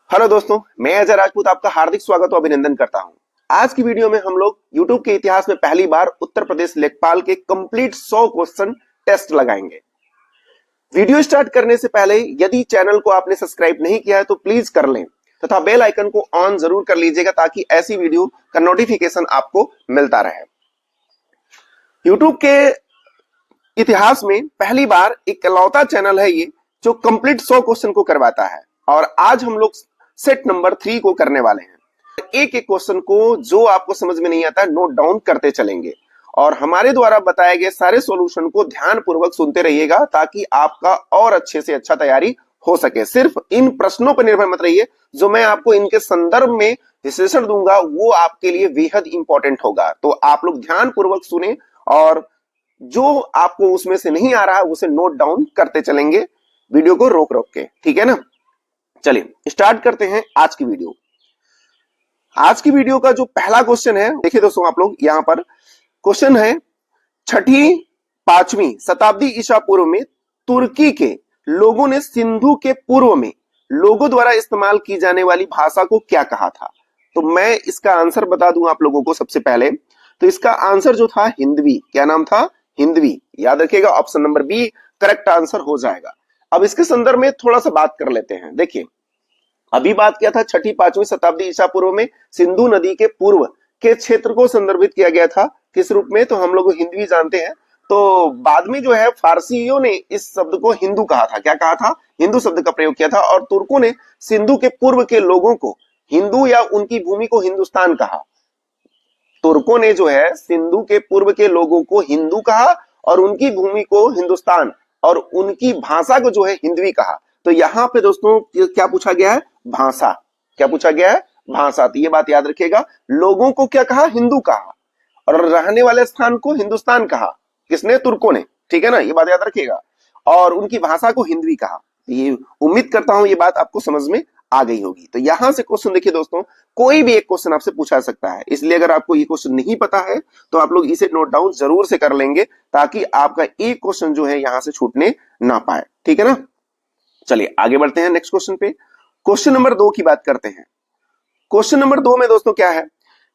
Hello दोस्तों, मैं अजय राजपूत आपका हार्दिक स्वागत और अभिनंदन करता हूं। आज की वीडियो में हम लोग YouTube के इतिहास में पहली बार उत्तर प्रदेश लेखपाल के कंप्लीट 100 क्वेश्चन टेस्ट लगाएंगे। वीडियो स्टार्ट करने से पहले यदि चैनल को आपने सब्सक्राइब नहीं किया है तो प्लीज कर लें तथा बेल आइकन को ऑन जरूर कर लीजिएगा ताकि ऐसी वीडियो का नोटिफिकेशन आपको मिलता रहे। YouTube के इतिहास में पहली बार इकलौता चैनल है ये जो कंप्लीट 100 क्वेश्चन को करवाता है और आज हम लोग सेट नंबर 3 को करने वाले हैं। एक एक क्वेश्चन को जो आपको समझ में नहीं आता नोट डाउन करते चलेंगे और हमारे द्वारा बताए गए सारे सॉल्यूशन को ध्यान पूर्वक सुनते रहिएगा ताकि आपका और अच्छे से अच्छा तैयारी हो सके। सिर्फ इन प्रश्नों पर निर्भर मत रहिए, जो मैं आपको इनके संदर्भ में विश्लेषण दूंगा वो आपके लिए बेहद इंपॉर्टेंट होगा। तो आप लोग ध्यान पूर्वक सुने और जो आपको उसमें से नहीं आ रहा है उसे नोट डाउन करते चलेंगे वीडियो को रोक रोक के, ठीक है ना। चलिए स्टार्ट करते हैं आज की वीडियो। आज की वीडियो का जो पहला क्वेश्चन है, देखिए दोस्तों आप लोग यहां पर क्वेश्चन है, 6ठी 5वीं शताब्दी ईसा पूर्व में तुर्की के लोगों ने सिंधु के पूर्व में लोगों द्वारा इस्तेमाल की जाने वाली भाषा को क्या कहा था। तो मैं इसका आंसर बता दूं आप लोगों को। सबसे पहले तो इसका आंसर जो था हिंदवी, क्या नाम था, हिंदवी। याद रखिएगा option number B correct answer हो जाएगा। अब इसके संदर्भ में थोड़ा सा बात कर लेते हैं। देखिए अभी बात किया था 6ठी 5वीं शताब्दी ईसा पूर्व में सिंधु नदी के पूर्व के क्षेत्र को संदर्भित किया गया था किस रूप में, तो हम लोग हिंदवी जानते हैं। तो बाद में जो है फारसियों ने इस शब्द को हिंदू कहा था, क्या कहा था, हिंदू शब्द का प्रयोग किया था। और तुर्कों ने सिंधु के पूर्व के लोगों को हिंदू या उनकी भूमि को हिंदुस्तान कहा। तुर्कों ने जो है सिंधु के पूर्व के लोगों को हिंदू कहा और उनकी भूमि को हिंदुस्तान और उनकी भाषा को जो है हिंदवी कहा। तो यहाँ पे दोस्तों क्या पूछा गया है, भाषा। क्या पूछा गया है, भाषा। तो ये बात याद रखिएगा, लोगों को क्या कहा, हिंदू कहा, और रहने वाले स्थान को हिंदुस्तान कहा। किसने, तुर्कों ने, ठीक है ना, ये बात याद रखिएगा। और उनकी भाषा को हिंदवी कहा। ये उम्मीद करता हूं ये बात आपको समझ में आ गई होगी। तो यहां से क्वेश्चन देखिए दोस्तों, कोई भी एक क्वेश्चन आपसे पूछा सकता है, इसलिए अगर आपको ये क्वेश्चन नहीं पता है तो आप लोग इसे नोट डाउन जरूर से कर लेंगे ताकि आपका एक क्वेश्चन जो है यहां से छूटने ना पाए, ठीक है ना। चलिए आगे बढ़ते हैं नेक्स्ट क्वेश्चन पे। क्वेश्चन नंबर 2 की बात करते हैं। क्वेश्चन नंबर 2 में दोस्तों क्या है,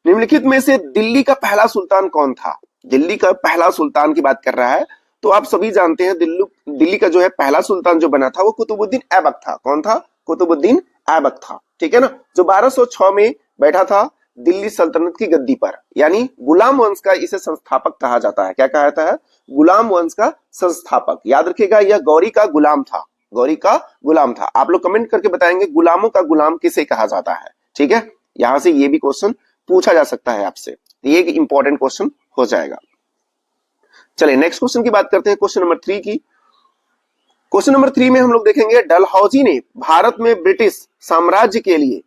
निम्नलिखित में से दिल्ली का पहला सुल्तान कौन था। दिल्ली का पहला सुल्तान की बात कर रहा है। तो आप सभी जानते हैं दिल्ली का जो है पहला सुल्तान जो बना था वो कुतुबुद्दीन ऐबक था। कौन था, कुतुबुद्दीन ऐबक था, ठीक है ना, जो 1206 में बैठा था दिल्ली सल्तनत की गद्दी पर। यानी गुलाम वंश का इसे संस्थापक कहा जाता है। क्या कहा जाता है, गुलाम वंश का संस्थापक। याद रखिएगा यह गौरी का गुलाम था, गौरी का गुलाम था। आप लोग कमेंट करके बताएंगे गुलामों का गुलाम किसे कहा जाता है, ठीक है। यहां से ये भी क्वेश्चन पूछा जा सकता है आपसे, ये एक इंपॉर्टेंट क्वेश्चन हो जाएगा। चलिए नेक्स्ट क्वेश्चन की बात करते हैं, क्वेश्चन नंबर 3 की। क्वेश्चन नंबर 3 में हम लोग देखेंगे, डलहौजी ने भारत में ब्रिटिश साम्राज्य के लिए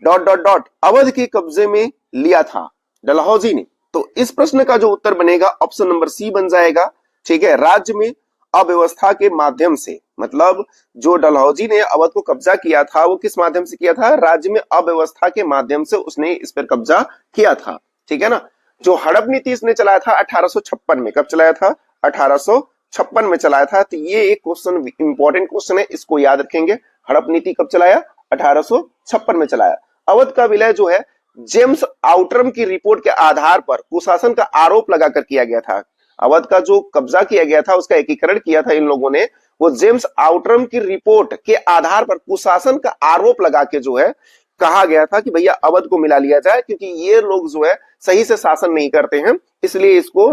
डॉट डॉट डॉट अवध के कब्जे में लिया था। डलहौजी ने, तो इस प्रश्न का जो उत्तर बनेगा ऑप्शन नंबर सी बन जाएगा, ठीक है। राज्य में अव्यवस्था के माध्यम से, मतलब जो डलहौजी ने अवध को कब्जा किया था वो किस माध्यम से किया था, राज्य में अव्यवस्था के माध्यम से उसने इस पर कब्जा किया था, ठीक है ना। जो हड़प नीति इसने चलाया था 1856 में, कब चलाया था, 1856 में चलाया था। तो ये एक क्वेश्चन इंपॉर्टेंट क्वेश्चन है, इसको याद रखेंगे। हड़प नीति कब चलाया, 1856 में चलाया। अवध का विलय जो है जेम्स आउटरम की रिपोर्ट के आधार पर कुशासन का आरोप लगाकर किया गया था। अवध का जो कब्जा किया गया था उसका एकीकरण किया था इन लोगों ने, वो जेम्स आउटरम की रिपोर्ट के आधार पर कुशासन का आरोप लगा के जो है कहा गया था कि भैया अवध को मिला लिया जाए क्योंकि ये लोग जो है सही से शासन नहीं करते हैं, इसलिए इसको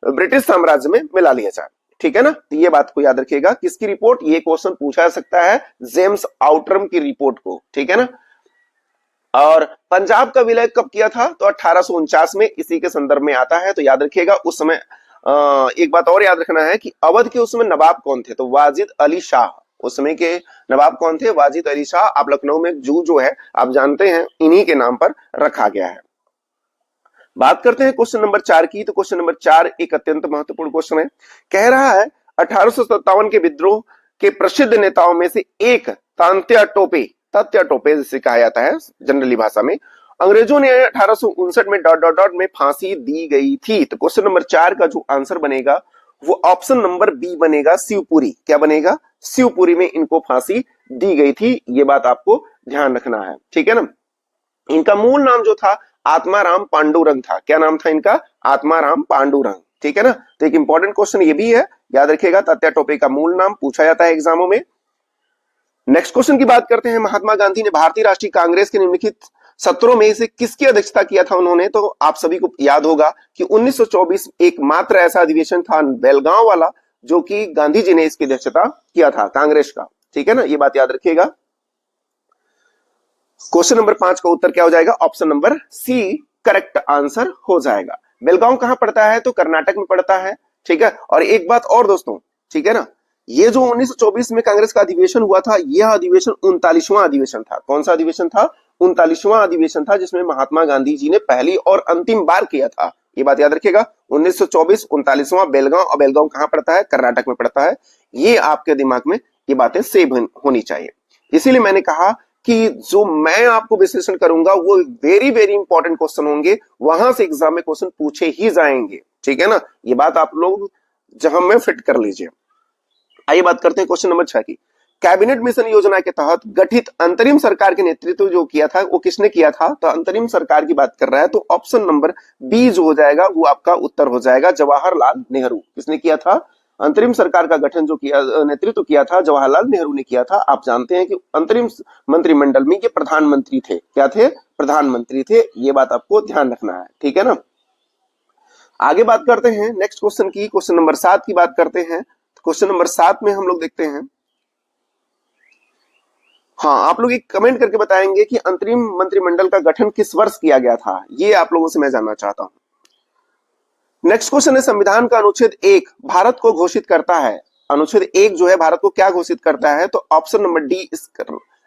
ब्रिटिश साम्राज्य में मिला लिया जाए, ठीक है ना। तो ये बात को याद रखिएगा, किसकी रिपोर्ट, ये क्वेश्चन पूछा जा सकता है जेम्स आउटरम की रिपोर्ट को, ठीक है ना। और पंजाब का विलय कब किया था, तो 1849 में, इसी के संदर्भ में आता है। तो याद रखिएगा उस समय एक बात और याद रखना है कि अवध के उस समय नवाब कौन थे, तो वाजिद अली शाह। उस समय के नवाब कौन थे, वाजिद अली शाह। आप लखनऊ में जू जो है आप जानते हैं इन्हीं के नाम पर रखा गया है। बात करते हैं क्वेश्चन नंबर 4 की। तो क्वेश्चन नंबर 4 एक अत्यंत महत्वपूर्ण क्वेश्चन है। कह रहा है 1857 के विद्रोह के प्रसिद्ध नेताओं में से एक तात्या टोपे जिसे कहा जाता है जनरली भाषा में, अंग्रेजों ने 1859 में डॉट डॉट डॉट में फांसी दी गई थी। तो क्वेश्चन नंबर 4 का जो आंसर बनेगा वो ऑप्शन नंबर बी बनेगा, शिवपुरी। क्या बनेगा, शिवपुरी में इनको फांसी दी गई थी। ये बात आपको ध्यान रखना है, ठीक है ना। इनका मूल नाम जो था आत्माराम पांडुरंग था। क्या नाम था इनका? आत्माराम पांडुरंग, ठीक है ना। तो एक इंपॉर्टेंट क्वेश्चन ये भी है, याद रखिएगा, तात्या टोपे का मूल नाम पूछा जाता है एग्जामों में। नेक्स्ट क्वेश्चन की बात करते हैं। महात्मा गांधी ने भारतीय राष्ट्रीय कांग्रेस के निम्नलिखित सत्रों में से किसकी अध्यक्षता किया था उन्होंने? तो आप सभी को याद होगा कि 1924 एकमात्र ऐसा अधिवेशन था बेलगांव वाला जो कि गांधी जी ने इसकी अध्यक्षता किया था कांग्रेस का, ठीक है ना, ये बात याद रखिएगा। क्वेश्चन नंबर 5 का उत्तर क्या हो जाएगा? Option number C correct answer हो जाएगा। बेलगांव कहां पड़ता है? तो कर्नाटक में पड़ता है, ठीक है। और एक बात और दोस्तों, ठीक है ना, ये जो 1924 में कांग्रेस का अधिवेशन हुआ था, यह अधिवेशन 39वां अधिवेशन था। कौन सा अधिवेशन था? 39वां अधिवेशन था, जिसमें महात्मा गांधी जी ने पहली और अंतिम बार किया था। ये बात याद रखिएगा, 1924 39वां बेलगांव। और बेलगांव कहां पड़ता है? कर्नाटक में पड़ता है। ये आपके दिमाग में ये बातें सेव होनी चाहिए। इसीलिए मैंने कहा कि जो मैं आपको विश्लेषण करूंगा वो वेरी वेरी इंपॉर्टेंट क्वेश्चन होंगे, वहां से एग्जाम में क्वेश्चन पूछे ही जाएंगे, ठीक है ना। ये बात आप लोग जहां में फिट कर लीजिए। आइए बात करते हैं क्वेश्चन नंबर 6 की। कैबिनेट मिशन योजना के तहत गठित अंतरिम सरकार के नेतृत्व जो किया था वो किसने किया था? तो अंतरिम सरकार की बात कर रहा है, तो ऑप्शन नंबर बी जो हो जाएगा वो आपका उत्तर हो जाएगा, जवाहरलाल नेहरू। किसने किया था? अंतरिम सरकार का गठन जो किया, नेतृत्व किया था, जवाहरलाल नेहरू ने किया था। आप जानते हैं कि अंतरिम मंत्रिमंडल में ये प्रधानमंत्री थे। क्या थे? प्रधानमंत्री थे। ये बात आपको ध्यान रखना है, ठीक है ना। आगे बात करते हैं नेक्स्ट क्वेश्चन की। क्वेश्चन नंबर 7 की बात करते हैं। क्वेश्चन नंबर 7 में हम लोग देखते हैं, हाँ, आप लोग एक कमेंट करके बताएंगे कि अंतरिम मंत्रिमंडल का गठन किस वर्ष किया गया था, ये आप लोगों से मैं जानना चाहता हूं। नेक्स्ट क्वेश्चन है, संविधान का अनुच्छेद 1 भारत को घोषित करता है। अनुच्छेद 1 जो है भारत को क्या घोषित करता है? तो ऑप्शन नंबर डी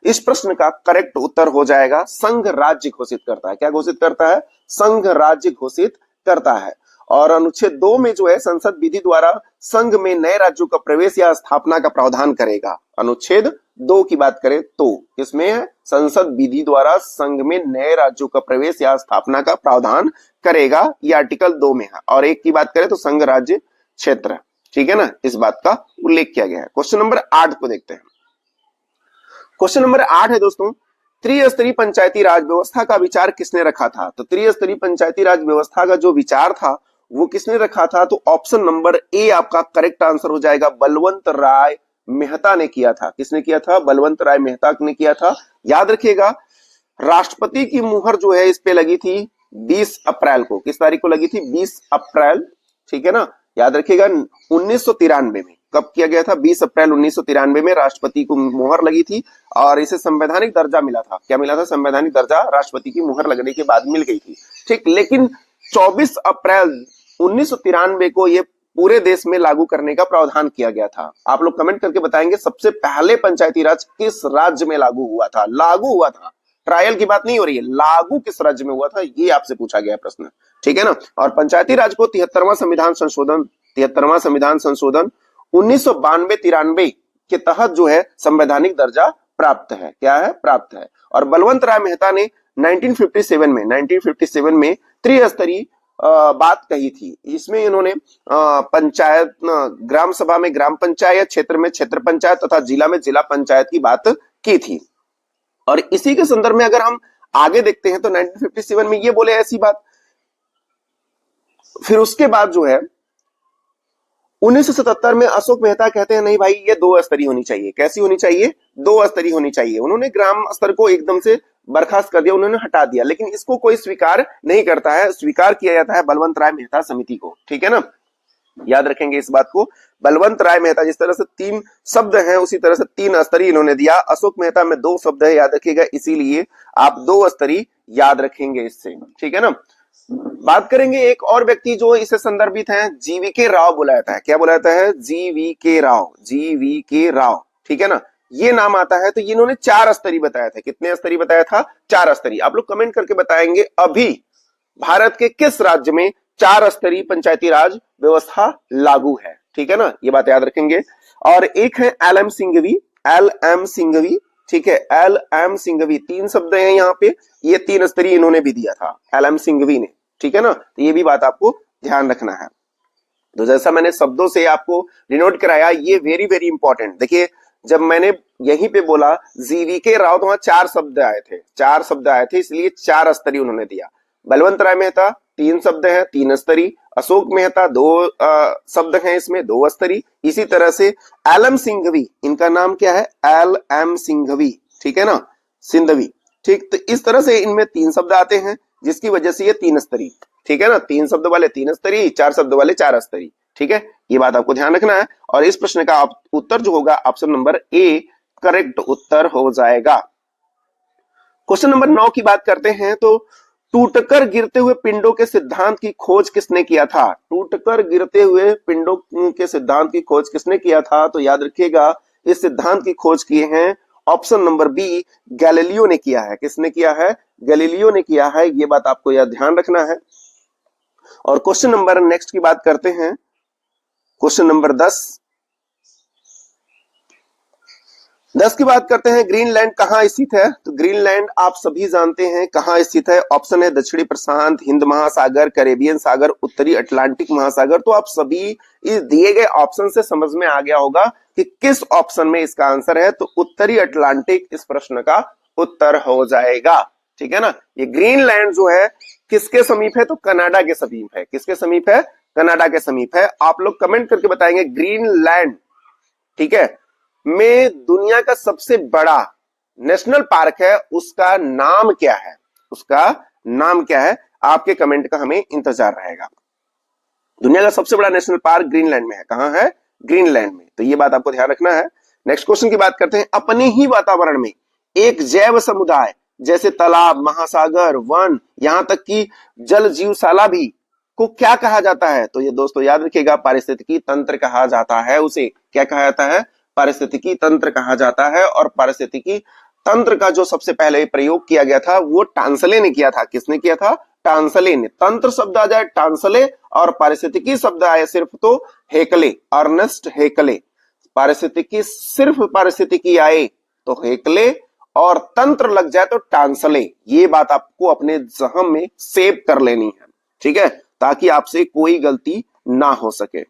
इस प्रश्न का करेक्ट उत्तर हो जाएगा, संघ राज्य घोषित करता है। क्या घोषित करता है? संघ राज्य घोषित करता है। और अनुच्छेद 2 में जो है संसद विधि द्वारा संघ में नए राज्यों का प्रवेश या स्थापना का प्रावधान करेगा। अनुच्छेद 2 की बात करें तो इसमें है संसद विधि द्वारा संघ में नए राज्यों का प्रवेश या स्थापना का प्रावधान करेगा, ये आर्टिकल 2 में है। और 1 की बात करें तो संघ राज्य क्षेत्र, ठीक है ना, इस बात का उल्लेख किया गया है। क्वेश्चन नंबर 8 को देखते हैं। क्वेश्चन नंबर 8 है दोस्तों, त्रिस्तरीय पंचायती राज व्यवस्था का विचार किसने रखा था? तो त्रिस्तरीय पंचायती राज व्यवस्था का जो विचार था वो किसने रखा था? तो ऑप्शन नंबर ए आपका करेक्ट आंसर हो जाएगा, बलवंत राय मेहता ने किया था। किसने किया था? बलवंत राय मेहता ने किया था। याद रखिएगा, राष्ट्रपति की मुहर जो है इस पे लगी थी 20 अप्रैल को। किस तारीख को लगी थी? 20 अप्रैल, ठीक है ना। याद रखिएगा 1993 में कब किया गया था? 20 अप्रैल 1993 में राष्ट्रपति को मुहर लगी थी और इसे संवैधानिक दर्जा मिला था। क्या मिला था? संवैधानिक दर्जा राष्ट्रपति की मुहर लगने के बाद मिल गई थी, ठीक। लेकिन 24 अप्रैल 1993 को ये पूरे देश में लागू करने का प्रावधान किया गया था। आप लोग कमेंट करके बताएंगे सबसे पहले पंचायती राज किस राज्य में लागू हुआ था? लागू हुआ था, ट्रायल की बात नहीं हो रही है, लागू किस राज्य में हुआ था, ये आपसे पूछा गया प्रश्न, ठीक है ना। और पंचायती राज को 73वां संविधान संशोधन 1992-93 के तहत जो है संवैधानिक दर्जा प्राप्त है। क्या है? प्राप्त है। और बलवंत राय मेहता ने 1957 में त्रिस्तरीय बात कही थी। इसमें इन्होंने पंचायत, ग्राम सभा में ग्राम पंचायत, क्षेत्र में क्षेत्र पंचायत तथा जिला में जिला पंचायत की बात की थी। और इसी के संदर्भ में अगर हम आगे देखते हैं तो 1957 में ये बोले ऐसी बात। फिर उसके बाद जो है 1977 में अशोक मेहता कहते हैं नहीं भाई, ये 2 स्तरीय होनी चाहिए। कैसी होनी चाहिए? 2 स्तरीय होनी चाहिए। उन्होंने ग्राम स्तर को एकदम से बर्खास्त कर दिया, उन्होंने हटा दिया। लेकिन इसको कोई स्वीकार नहीं करता है, स्वीकार किया जाता है बलवंत राय मेहता समिति को, ठीक है ना। याद रखेंगे इस बात को, बलवंत राय मेहता, जिस तरह से 3 शब्द हैं उसी तरह से 3 स्तरीय इन्होंने दिया। अशोक मेहता में 2 शब्द है, याद रखिएगा, इसीलिए आप 2 स्तरीय याद रखेंगे इससे, ठीक है ना। बात करेंगे एक और व्यक्ति जो इसे संदर्भित हैं, जीवीके राव बोला जाता है। क्या बोला जाता है? जीवीके राव, जीवीके राव, ठीक है ना। ये नाम आता है। तो इन्होंने 4 स्तरीय बताया था। कितने स्तरीय बताया था? 4 स्तरीय। आप लोग कमेंट करके बताएंगे अभी भारत के किस राज्य में 4 स्तरीय पंचायती राज व्यवस्था लागू है, ठीक है ना, ये बात याद रखेंगे। और एक है एल.एम. सिंघवी, एल.एम. सिंघवी, ठीक है, एल.एम. सिंघवी, 3 शब्द हैं यहाँ पे, ये 3 स्तरीय इन्होंने भी दिया था, एल.एम. सिंघवी ने, ठीक है ना। तो ये भी बात आपको ध्यान रखना है। तो जैसा मैंने शब्दों से आपको डिनोट कराया, ये वेरी वेरी इंपॉर्टेंट। देखिए, जब मैंने यहीं पे बोला जीवीके राव तो वहां 4 शब्द आए थे, 4 शब्द आए थे, इसलिए 4 स्तरीय उन्होंने दिया। बलवंत राय मेहता 3 शब्द है, 3 स्तरीय। अशोक मेहता 2 शब्द हैं, इसमें 2 स्तरीय। इसी तरह से एलएम सिंघवी, इनका नाम क्या है, एल एम सिंघवी, ठीक है ना, सिंधवी, ठीक। तो इस तरह से इनमें 3 शब्द आते हैं, जिसकी वजह से ये 3 स्तरीय, ठीक है ना, 3 शब्द वाले 3 स्तरीय, 4 शब्द वाले 4 स्तरीय, ठीक है। ये बात आपको ध्यान रखना है। और इस प्रश्न का उत्तर जो होगा ऑप्शन नंबर ए करेक्ट उत्तर हो जाएगा। क्वेश्चन नंबर 9 की बात करते हैं तो टूटकर गिरते हुए पिंडों के सिद्धांत की खोज किसने किया था? टूटकर गिरते हुए पिंडों के सिद्धांत की खोज किसने किया था? तो याद रखिएगा इस सिद्धांत की खोज किए हैं ऑप्शन नंबर बी गैलीलियो ने किया है। किसने किया है? गैलीलियो ने किया है। ये बात आपको याद ध्यान रखना है। और क्वेश्चन नंबर नेक्स्ट की बात करते हैं, क्वेश्चन नंबर 10 की बात करते हैं। ग्रीनलैंड कहां स्थित है? तो ग्रीनलैंड आप सभी जानते हैं कहां स्थित है। ऑप्शन है दक्षिणी प्रशांत, हिंद महासागर, कैरेबियन सागर, उत्तरी अटलांटिक महासागर। तो आप सभी इस दिए गए ऑप्शन से समझ में आ गया होगा कि किस ऑप्शन में इसका आंसर है। तो उत्तरी अटलांटिक इस प्रश्न का उत्तर हो जाएगा, ठीक है ना। ये ग्रीनलैंड जो है किसके समीप है? तो कनाडा के समीप है। किसके समीप है? कनाडा के समीप है। आप लोग कमेंट करके बताएंगे ग्रीनलैंड, ठीक है, में दुनिया का सबसे बड़ा नेशनल पार्क है, उसका नाम क्या है? उसका नाम क्या है? आपके कमेंट का हमें इंतजार रहेगा। दुनिया का सबसे बड़ा नेशनल पार्क ग्रीनलैंड में है। कहां है? ग्रीनलैंड में। तो ये बात आपको ध्यान रखना है। नेक्स्ट क्वेश्चन की बात करते हैं। अपने ही वातावरण में एक जैव समुदाय जैसे तालाब, महासागर, वन, यहां तक कि जल जीवशाला भी को क्या कहा जाता है? तो ये दोस्तों याद रखिएगा पारिस्थितिकी तंत्र कहा जाता है। उसे क्या कहा जाता है? पारिस्थितिकी तंत्र कहा जाता है। और पारिस्थितिकी तंत्र का जो सबसे पहले प्रयोग किया गया था वो टांसले ने किया था। किसने किया था? टांसले ने। तंत्र शब्द आ जाए टांसले और पारिस्थितिकी शब्द आए सिर्फ तो हेकले, अर्नेस्ट हेकले। पारिस्थितिकी सिर्फ पारिस्थितिकी आए तो हेकले और तंत्र लग जाए तो टांसले। ये बात आपको अपने जहन में सेव कर लेनी है, ठीक है, ताकि आपसे कोई गलती ना हो सके,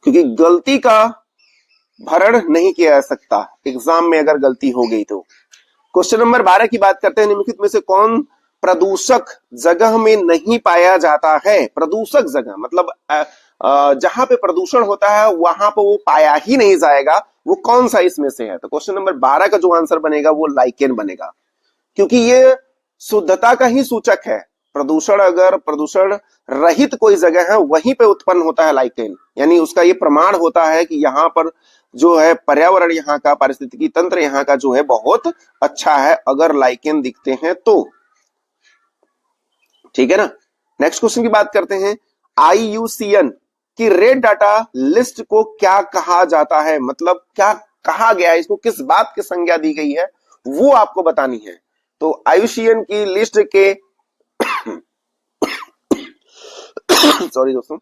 क्योंकि गलती का भरण नहीं किया जा सकता एग्जाम में अगर गलती हो गई तो। क्वेश्चन नंबर 12 की बात करते हैं। निम्नलिखित में से कौन प्रदूषक जगह में नहीं पाया जाता है? प्रदूषक जगह मतलब जहां पे प्रदूषण होता है वहां पर वो पाया ही नहीं जाएगा, वो कौन सा इसमें से है? तो क्वेश्चन नंबर 12 का जो आंसर बनेगा वो लाइकेन बनेगा, क्योंकि ये शुद्धता का ही सूचक है। प्रदूषण अगर प्रदूषण रहित कोई जगह है वहीं पे उत्पन्न होता है लाइकेन, यानी उसका ये प्रमाण होता है कि यहाँ पर जो है पर्यावरण, यहाँ का पारिस्थितिकी तंत्र यहाँ का जो है बहुत अच्छा है अगर लाइकेन दिखते हैं तो, ठीक है ना। नेक्स्ट क्वेश्चन की बात करते हैं। IUCN की रेड डाटा लिस्ट को क्या कहा जाता है? मतलब क्या कहा गया है, इसको किस बात की संज्ञा दी गई है वो आपको बतानी है। तो IUCN की लिस्ट के सॉरी दोस्तों,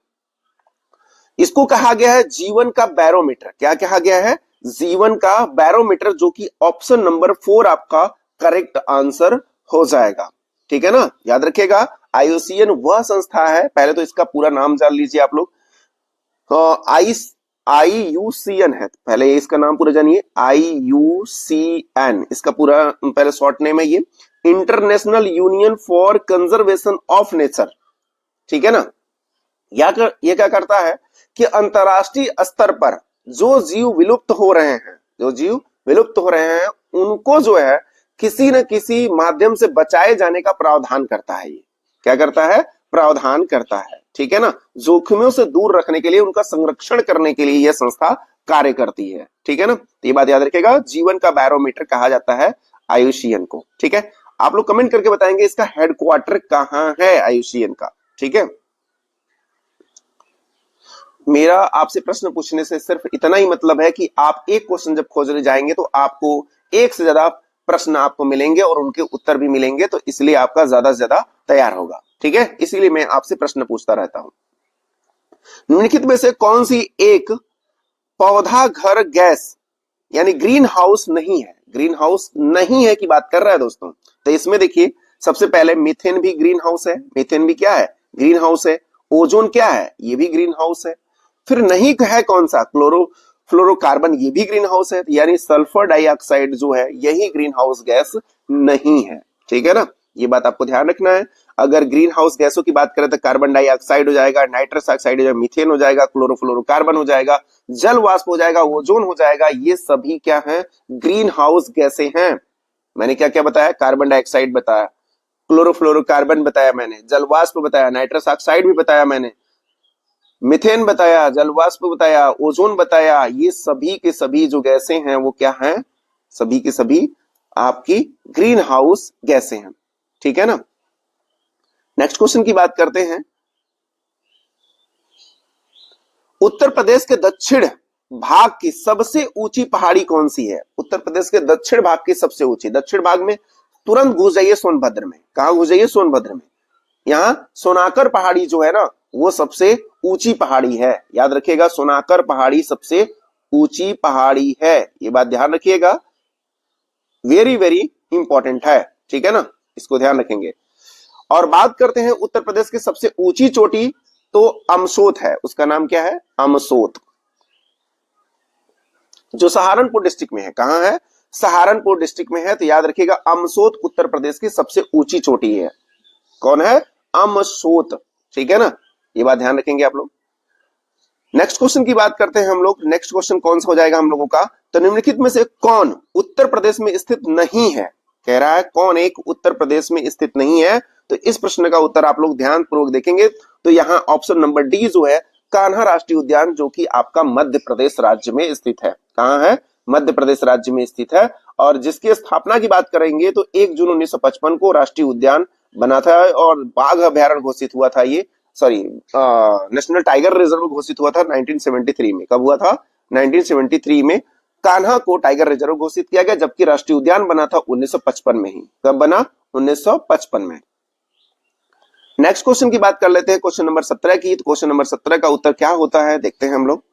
इसको कहा गया है जीवन का बैरोमीटर। क्या कहा गया है? जीवन का बैरोमीटर, जो कि ऑप्शन नंबर 4 आपका करेक्ट आंसर हो जाएगा, ठीक है ना। याद रखिएगा IUCN वह संस्था है, पहले तो इसका पूरा नाम जान लीजिए आप लोग। IUCN है, पहले इसका नाम पूरा जानिए। IUCN इसका पूरा पहले शॉर्ट नेम है, ये international union for conservation of nature, ठीक है ना। ये क्या करता है कि अंतरराष्ट्रीय स्तर पर जो जीव विलुप्त हो रहे हैं, जो जीव विलुप्त हो रहे हैं उनको जो है किसी न किसी माध्यम से बचाए जाने का प्रावधान करता है। ये क्या करता है? प्रावधान करता है, ठीक है ना। जोखिमों से दूर रखने के लिए, उनका संरक्षण करने के लिए यह संस्था कार्य करती है, ठीक है ना। तो ये बात याद रखिएगा, जीवन का बैरोमीटर कहा जाता है IUCN को, ठीक है। आप लोग कमेंट करके बताएंगे इसका हेडक्वार्टर कहां है IUCN का, ठीक है। मेरा आपसे प्रश्न पूछने से सिर्फ इतना ही मतलब है कि आप एक क्वेश्चन जब खोजने जाएंगे तो आपको एक से ज्यादा प्रश्न आपको मिलेंगे और उनके उत्तर भी मिलेंगे, तो इसलिए आपका ज्यादा से ज्यादा तैयार होगा, ठीक है। इसीलिए मैं आपसे प्रश्न पूछता रहता हूं। निम्नलिखित में से कौन सी एक पौधा घर गैस यानी ग्रीन हाउस नहीं है? ग्रीन हाउस नहीं है की बात कर रहा है दोस्तों। तो इसमें देखिए सबसे पहले मीथेन भी ग्रीन हाउस है। मीथेन भी क्या है? ग्रीन हाउस है। ओजोन क्या है? ये भी ग्रीन हाउस है। फिर नहीं है कौन सा? फ्लोरोकार्बन ये भी ग्रीन हाउस है, यानी सल्फर डाइऑक्साइड जो है यही ग्रीन हाउस गैस नहीं है। ठीक है ना, ये बात आपको ध्यान रखना है। अगर ग्रीन हाउस गैसों की बात करें तो कार्बन डाइऑक्साइड हो जाएगा, नाइट्रस ऑक्साइड हो जाएगा, मीथेन हो जाएगा, क्लोरोफ्लोरोकार्बन हो जाएगा, जल वाष्प हो जाएगा, ओजोन हो जाएगा। ये सभी क्या है, ग्रीन हाउस गैसें हैं। मैंने क्या क्या बताया, कार्बन डाइऑक्साइड बताया, क्लोरोफ्लोरोकार्बन बताया मैंने, जल वाष्प बताया, नाइट्रस ऑक्साइड भी बताया मैंने, मीथेन बताया, जल वाष्प बताया, ओजोन बताया। ये सभी के सभी जो गैसें हैं वो क्या हैं, सभी के सभी आपकी ग्रीन हाउस गैसें हैं। ठीक है ना। नेक्स्ट क्वेश्चन की बात करते हैं। उत्तर प्रदेश के दक्षिण भाग की सबसे ऊंची पहाड़ी कौन सी है? उत्तर प्रदेश के दक्षिण भाग की सबसे ऊंची, दक्षिण भाग में तुरंत घुस जाइए सोनभद्र में। कहां घुस जाइए? सोनभद्र में। यहां सोनाकर पहाड़ी जो है ना वो सबसे ऊंची पहाड़ी है। याद रखिएगा, सोनाकर पहाड़ी सबसे ऊंची पहाड़ी है, ये बात ध्यान रखिएगा, वेरी वेरी इंपॉर्टेंट है। ठीक है ना, इसको ध्यान रखेंगे। और बात करते हैं उत्तर प्रदेश की सबसे ऊंची चोटी, तो अमसोत है। उसका नाम क्या है? अमसोत, जो सहारनपुर डिस्ट्रिक्ट में है। कहां है? सहारनपुर डिस्ट्रिक्ट में है। तो याद रखिएगा, अमसोत उत्तर प्रदेश की सबसे ऊंची चोटी है। कौन है? अमसोत। ठीक है ना, ये बात ध्यान रखेंगे आप लोग। नेक्स्ट क्वेश्चन की बात करते हैं हम लोग। नेक्स्ट क्वेश्चन कौन सा हो जाएगा हम लोगों का? तो निम्नलिखित में से कौन उत्तर प्रदेश में स्थित नहीं है? कह रहा है कौन एक उत्तर प्रदेश में स्थित नहीं है। तो इस प्रश्न का उत्तर आप लोग ध्यान पूर्वक देखेंगे तो यहाँ ऑप्शन नंबर डी जो है, कान्हा राष्ट्रीय उद्यान, जो कि आपका मध्य प्रदेश राज्य में स्थित है। कहां है? मध्य प्रदेश राज्य में स्थित है। और जिसकी स्थापना की बात करेंगे तो 1 जून 1955 को राष्ट्रीय उद्यान बना था और बाघ अभ्यारण्य घोषित हुआ था। ये सॉरी नेशनल टाइगर रिजर्व घोषित हुआ था 1973 में। कब हुआ था? 1973 में कान्हा को टाइगर रिजर्व घोषित किया गया, जबकि राष्ट्रीय उद्यान बना था 1955 में ही। कब बना? 1955 में। नेक्स्ट क्वेश्चन की बात कर लेते हैं, क्वेश्चन नंबर 17 की। तो क्वेश्चन नंबर 17 का उत्तर क्या होता है देखते हैं हम लोग।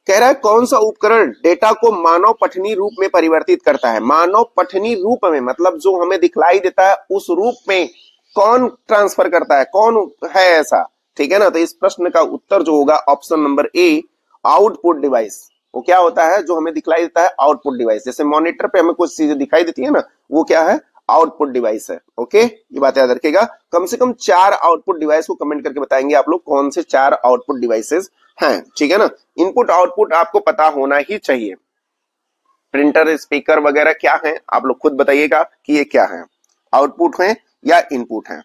कह रहा है कौन सा उपकरण डेटा को मानव पठनी रूप में परिवर्तित करता है? मानव पठनी रूप में मतलब जो हमें दिखलाई देता है उस रूप में कौन ट्रांसफर करता है, कौन है ऐसा? ठीक है ना, तो इस प्रश्न का उत्तर जो होगा option number A, output device. वो क्या होता है जो हमें दिखलाई देता है? Output device. जैसे मॉनिटर पे हमें कुछ चीजें दिखाई देती है ना, वो क्या है? आउटपुट डिवाइस है। ओके, ये बात याद रखिएगा। कम से कम 4 आउटपुट डिवाइस को कमेंट करके बताएंगे आप लोग कौन से 4 आउटपुट डिवाइसेस हैं। ठीक है ना, इनपुट आउटपुट आपको पता होना ही चाहिए। प्रिंटर, स्पीकर वगैरह क्या है आप लोग खुद बताइएगा कि ये क्या है, आउटपुट है या इनपुट है।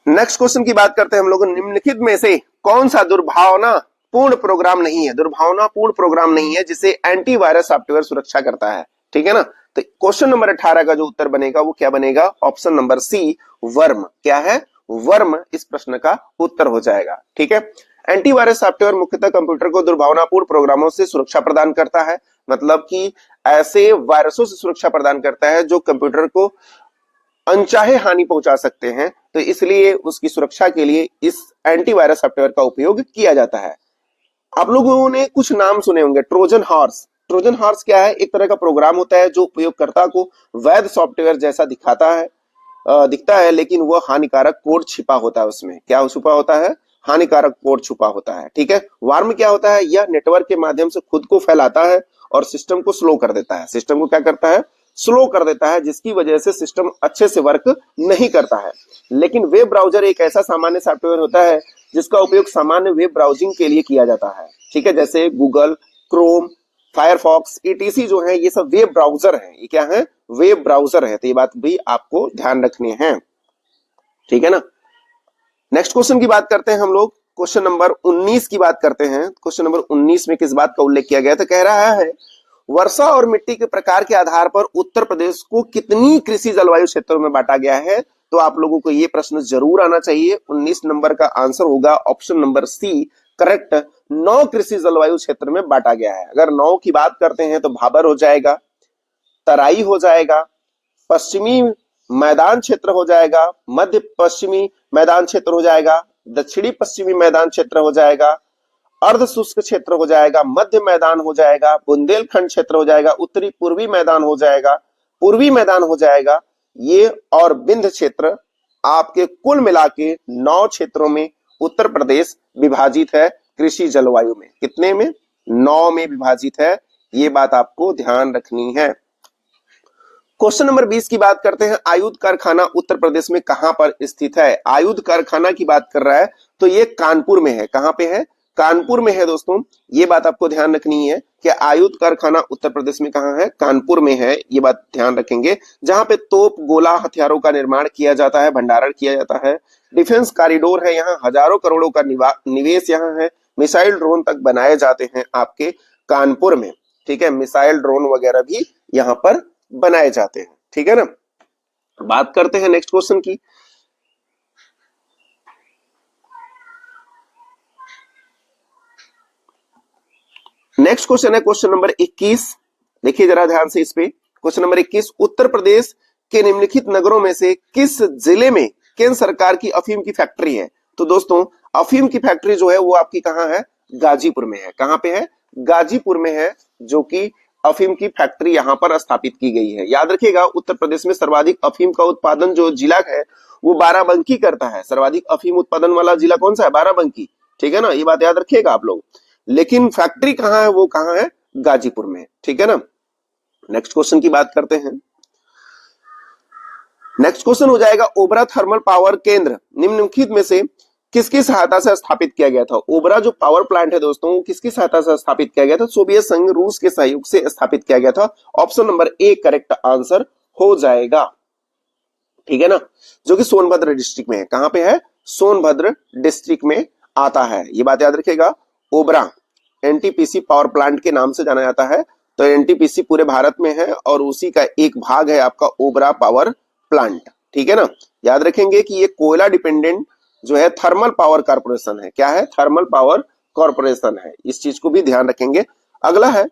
नेक्स्ट क्वेश्चन की बात करते हैं हम लोग। निम्नलिखित में से कौन सा दुर्भावनापूर्ण प्रोग्राम नहीं है? दुर्भावनापूर्ण प्रोग्राम नहीं है जिसे एंटीवायरस सॉफ्टवेयर सुरक्षा करता है। ठीक है ना, तो क्वेश्चन नंबर 18 का जो उत्तर बनेगा वो क्या बनेगा? Option number C, worm. क्या है? वर्म इस प्रश्न का उत्तर हो जाएगा। ठीक है, एंटीवायरस सॉफ्टवेयर मुख्यतः कंप्यूटर को दुर्भावनापूर्ण प्रोग्रामों से सुरक्षा प्रदान करता है। मतलब कि ऐसे वायरसों से सुरक्षा प्रदान करता है जो कंप्यूटर को अनचाहे हानि पहुंचा सकते हैं, तो इसलिए उसकी सुरक्षा के लिए इस एंटीवायरस सॉफ्टवेयर का उपयोग किया जाता है। आप लोगों ने कुछ नाम सुने होंगे, ट्रोजन हॉर्स। ट्रोजन हॉर्स क्या है? एक तरह का प्रोग्राम होता है जो उपयोगकर्ता को वैध सॉफ्टवेयर जैसा दिखता है, लेकिन वह हानिकारक कोड छिपा होता है उसमें। क्या छुपा होता है? हानिकारक कोड छुपा होता है। ठीक है, वार्म क्या होता है? यह नेटवर्क के माध्यम से खुद को फैलाता है और सिस्टम को स्लो कर देता है। सिस्टम को क्या करता है? स्लो कर देता है, जिसकी वजह से सिस्टम अच्छे से वर्क नहीं करता है। लेकिन वेब ब्राउजर एक ऐसा सामान्य सॉफ्टवेयर होता है जिसका उपयोग सामान्य वेब ब्राउजिंग के लिए किया जाता है। ठीक है, जैसे गूगल, क्रोम, फायरफॉक्स, ईटीसी जो है ये सब वेब ब्राउजर है। ये क्या है? वेब ब्राउजर है। तो ये बात भी आपको ध्यान रखनी है। ठीक है ना, नेक्स्ट क्वेश्चन की बात करते हैं हम लोग। क्वेश्चन नंबर 19 की बात करते हैं। क्वेश्चन नंबर 19 में किस बात का उल्लेख किया गया? तो कह रहा है वर्षा और मिट्टी के प्रकार के आधार पर उत्तर प्रदेश को कितनी कृषि जलवायु क्षेत्रों में बांटा गया है? तो आप लोगों को ये प्रश्न जरूर आना चाहिए। 19 नंबर का आंसर होगा ऑप्शन नंबर सी, करेक्ट। 9 कृषि जलवायु क्षेत्र में बांटा गया है। अगर 9 की बात करते हैं तो भाबर हो जाएगा, तराई हो जाएगा, पश्चिमी मैदान क्षेत्र हो जाएगा, मध्य पश्चिमी मैदान क्षेत्र हो जाएगा, दक्षिणी पश्चिमी मैदान क्षेत्र हो जाएगा, अर्ध शुष्क क्षेत्र हो जाएगा, मध्य मैदान हो जाएगा, बुंदेलखंड क्षेत्र हो जाएगा, उत्तरी पूर्वी मैदान हो जाएगा, पूर्वी मैदान हो जाएगा, ये और विंध्य क्षेत्र। आपके कुल मिला के 9 क्षेत्रों में उत्तर प्रदेश विभाजित है कृषि जलवायु में। कितने में? 9 में विभाजित है। ये बात आपको ध्यान रखनी है। क्वेश्चन नंबर 20 की बात करते हैं। आयुध कारखाना उत्तर प्रदेश में कहां पर स्थित है? आयुध कारखाना की बात कर रहा है तो ये कानपुर में है। कहां पे है? कानपुर में है दोस्तों। ये बात आपको ध्यान रखनी है कि आयुध कारखाना उत्तर प्रदेश में कहां है? कानपुर में है। ये बात ध्यान रखेंगे। जहां पे तोप गोला हथियारों का निर्माण किया जाता है, भंडारण किया जाता है। डिफेंस कॉरिडोर है यहाँ, हजारों करोड़ों का निवेश यहाँ है। मिसाइल ड्रोन तक बनाए जाते हैं आपके कानपुर में। ठीक है, मिसाइल ड्रोन वगैरह भी यहाँ पर बनाए जाते हैं। ठीक है ना। बात करते हैं नेक्स्ट क्वेश्चन की। नेक्स्ट क्वेश्चन है क्वेश्चन नंबर 21। देखिए जरा ध्यान से इस पे। क्वेश्चन नंबर 21, उत्तर प्रदेश के निम्नलिखित नगरों में से किस जिले में केंद्र सरकार की अफीम की फैक्ट्री है? तो दोस्तों अफीम की फैक्ट्री जो है वो आपकी कहां है? गाजीपुर में है। कहां पे है? गाजीपुर में है, जो कि अफीम की फैक्ट्री यहां पर स्थापित की गई है। याद रखिएगा उत्तर प्रदेश में सर्वाधिक अफीम का उत्पादन जो जिला है वो बाराबंकी करता है। सर्वाधिक अफीम उत्पादन वाला जिला कौन सा है? बाराबंकी। ठीक है ना, ये बात याद रखिएगा आप लोग। लेकिन फैक्ट्री कहां है? वो कहां है? गाजीपुर में। ठीक है ना। नेक्स्ट क्वेश्चन की बात करते हैं। नेक्स्ट क्वेश्चन हो जाएगा, ओबरा थर्मल पावर केंद्र निम्नलिखित में से किसकी सहायता से स्थापित किया गया था? ओबरा जो पावर प्लांट है दोस्तों वो किसकी सहायता से स्थापित किया गया था? सोवियत संघ रूस के सहयोग से स्थापित किया गया था। Option number A correct answer हो जाएगा। ठीक है ना, जो कि सोनभद्र डिस्ट्रिक्ट में है। कहां पे है? सोनभद्र डिस्ट्रिक्ट में आता है। ये बात याद रखिएगा। ओबरा एनटीपीसी पावर प्लांट के नाम से जाना जाता है। तो एनटीपीसी पूरे भारत में है और उसी का एक भाग है आपका ओबरा पावर प्लांट। ठीक है ना। याद रखेंगे कि ये कोयला डिपेंडेंट जो है थर्मल पावर कॉर्पोरेशन है। क्या है? थर्मल पावर कॉर्पोरेशन है। इस चीज को भी ध्यान रखेंगे। अगला है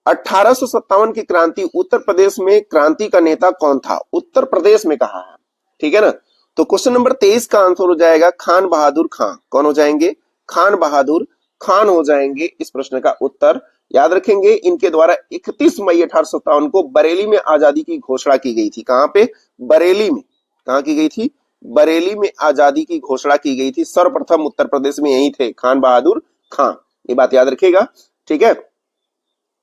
1857 की क्रांति उत्तर प्रदेश में क्रांति का नेता कौन था? उत्तर प्रदेश में कहा है। ठीक है ना। तो क्वेश्चन नंबर 23 का आंसर हो जाएगा खान बहादुर खान। कौन हो जाएंगे? खान बहादुर खान हो जाएंगे इस प्रश्न का उत्तर। याद रखेंगे इनके द्वारा 31 मई 1857 को बरेली में आजादी की घोषणा की गई थी। कहां पे? बरेली में। कहां की गई थी? बरेली में आजादी की घोषणा की गई थी। सर्वप्रथम उत्तर प्रदेश में यही थे खान बहादुर खान। ये बात याद रखिएगा। ठीक है।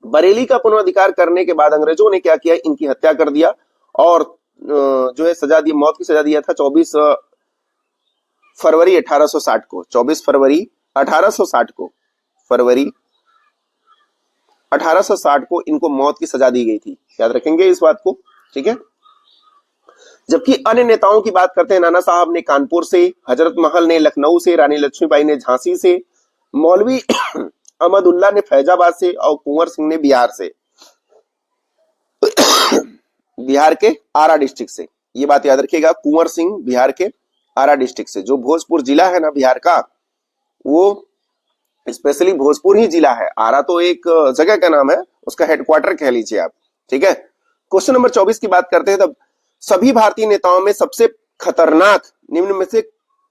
बरेली का पुनर्धिकार करने के बाद अंग्रेजों ने क्या किया? इनकी हत्या कर दिया और जो है सजा दी, मौत की सजा दिया था 24 फरवरी 1860 को। 24 फरवरी 1860 को, फरवरी 1860 को इनको मौत की सजा दी गई थी। याद रखेंगे इस बात को। ठीक है। जबकि अन्य नेताओं की बात करते हैं, नाना साहब ने कानपुर से, हजरत महल ने लखनऊ से, रानी लक्ष्मीबाई ने झांसी से, मौलवी अहमदुल्ला ने फैजाबाद से और कुंवर सिंह ने बिहार से, बिहार के आरा डिस्ट्रिक्ट से। ये बात याद रखिएगा, कुंवर सिंह बिहार के आरा डिस्ट्रिक्ट से। जो भोजपुर जिला है ना बिहार का, वो स्पेशली भोजपुर ही जिला है। आरा तो एक जगह का नाम है, उसका हेडक्वार्टर कह लीजिए आप। ठीक है। क्वेश्चन नंबर 24 की बात करते हैं। तब सभी भारतीय नेताओं में सबसे खतरनाक निम्न में से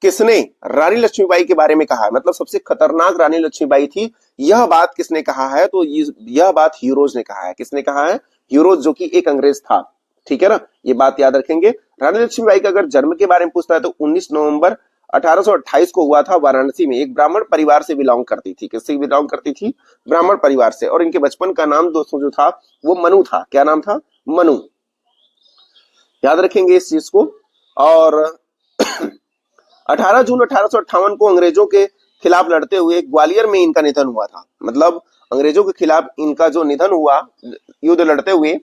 किसने रानी लक्ष्मीबाई के बारे में कहा है? मतलब सबसे खतरनाक रानी लक्ष्मीबाई थी, यह बात किसने कहा है? तो यह बात ह्यूरोज ने कहा है। किसने कहा है? ह्यूरोज, जो कि एक अंग्रेज था। ठीक है ना, ये बात याद रखेंगे। रानी लक्ष्मीबाई का अगर जन्म के बारे में पूछता है तो 19 नवंबर 1828 को हुआ था वाराणसी में। एक ब्राह्मण परिवार से बिलोंग करती थी। किससे बिलोंग करती थी? ब्राह्मण परिवार से। और इनके बचपन का नाम दोस्तों जो था वो मनु था। क्या नाम था? मनु। याद रखेंगे इस चीज को। और 18 जून 1858 को अंग्रेजों के खिलाफ लड़ते हुए ग्वालियर में इनका निधन हुआ था। मतलब अंग्रेजों के खिलाफ इनका जो निधन हुआ युद्ध लड़ते हुए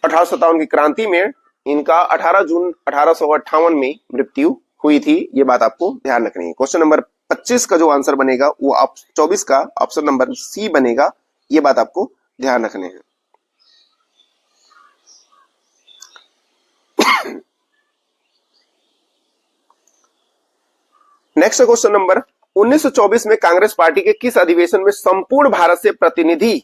1857 की क्रांति में, इनका 18 जून 1858 में मृत्यु हुई थी। ये बात आपको ध्यान रखनी है। क्वेश्चन नंबर 25 का जो आंसर बनेगा वो 24 का ऑप्शन नंबर सी बनेगा। ये बात आपको ध्यान रखने हैं। नेक्स्ट क्वेश्चन नंबर 1924 में कांग्रेस पार्टी के किस अधिवेशन में संपूर्ण भारत से प्रतिनिधि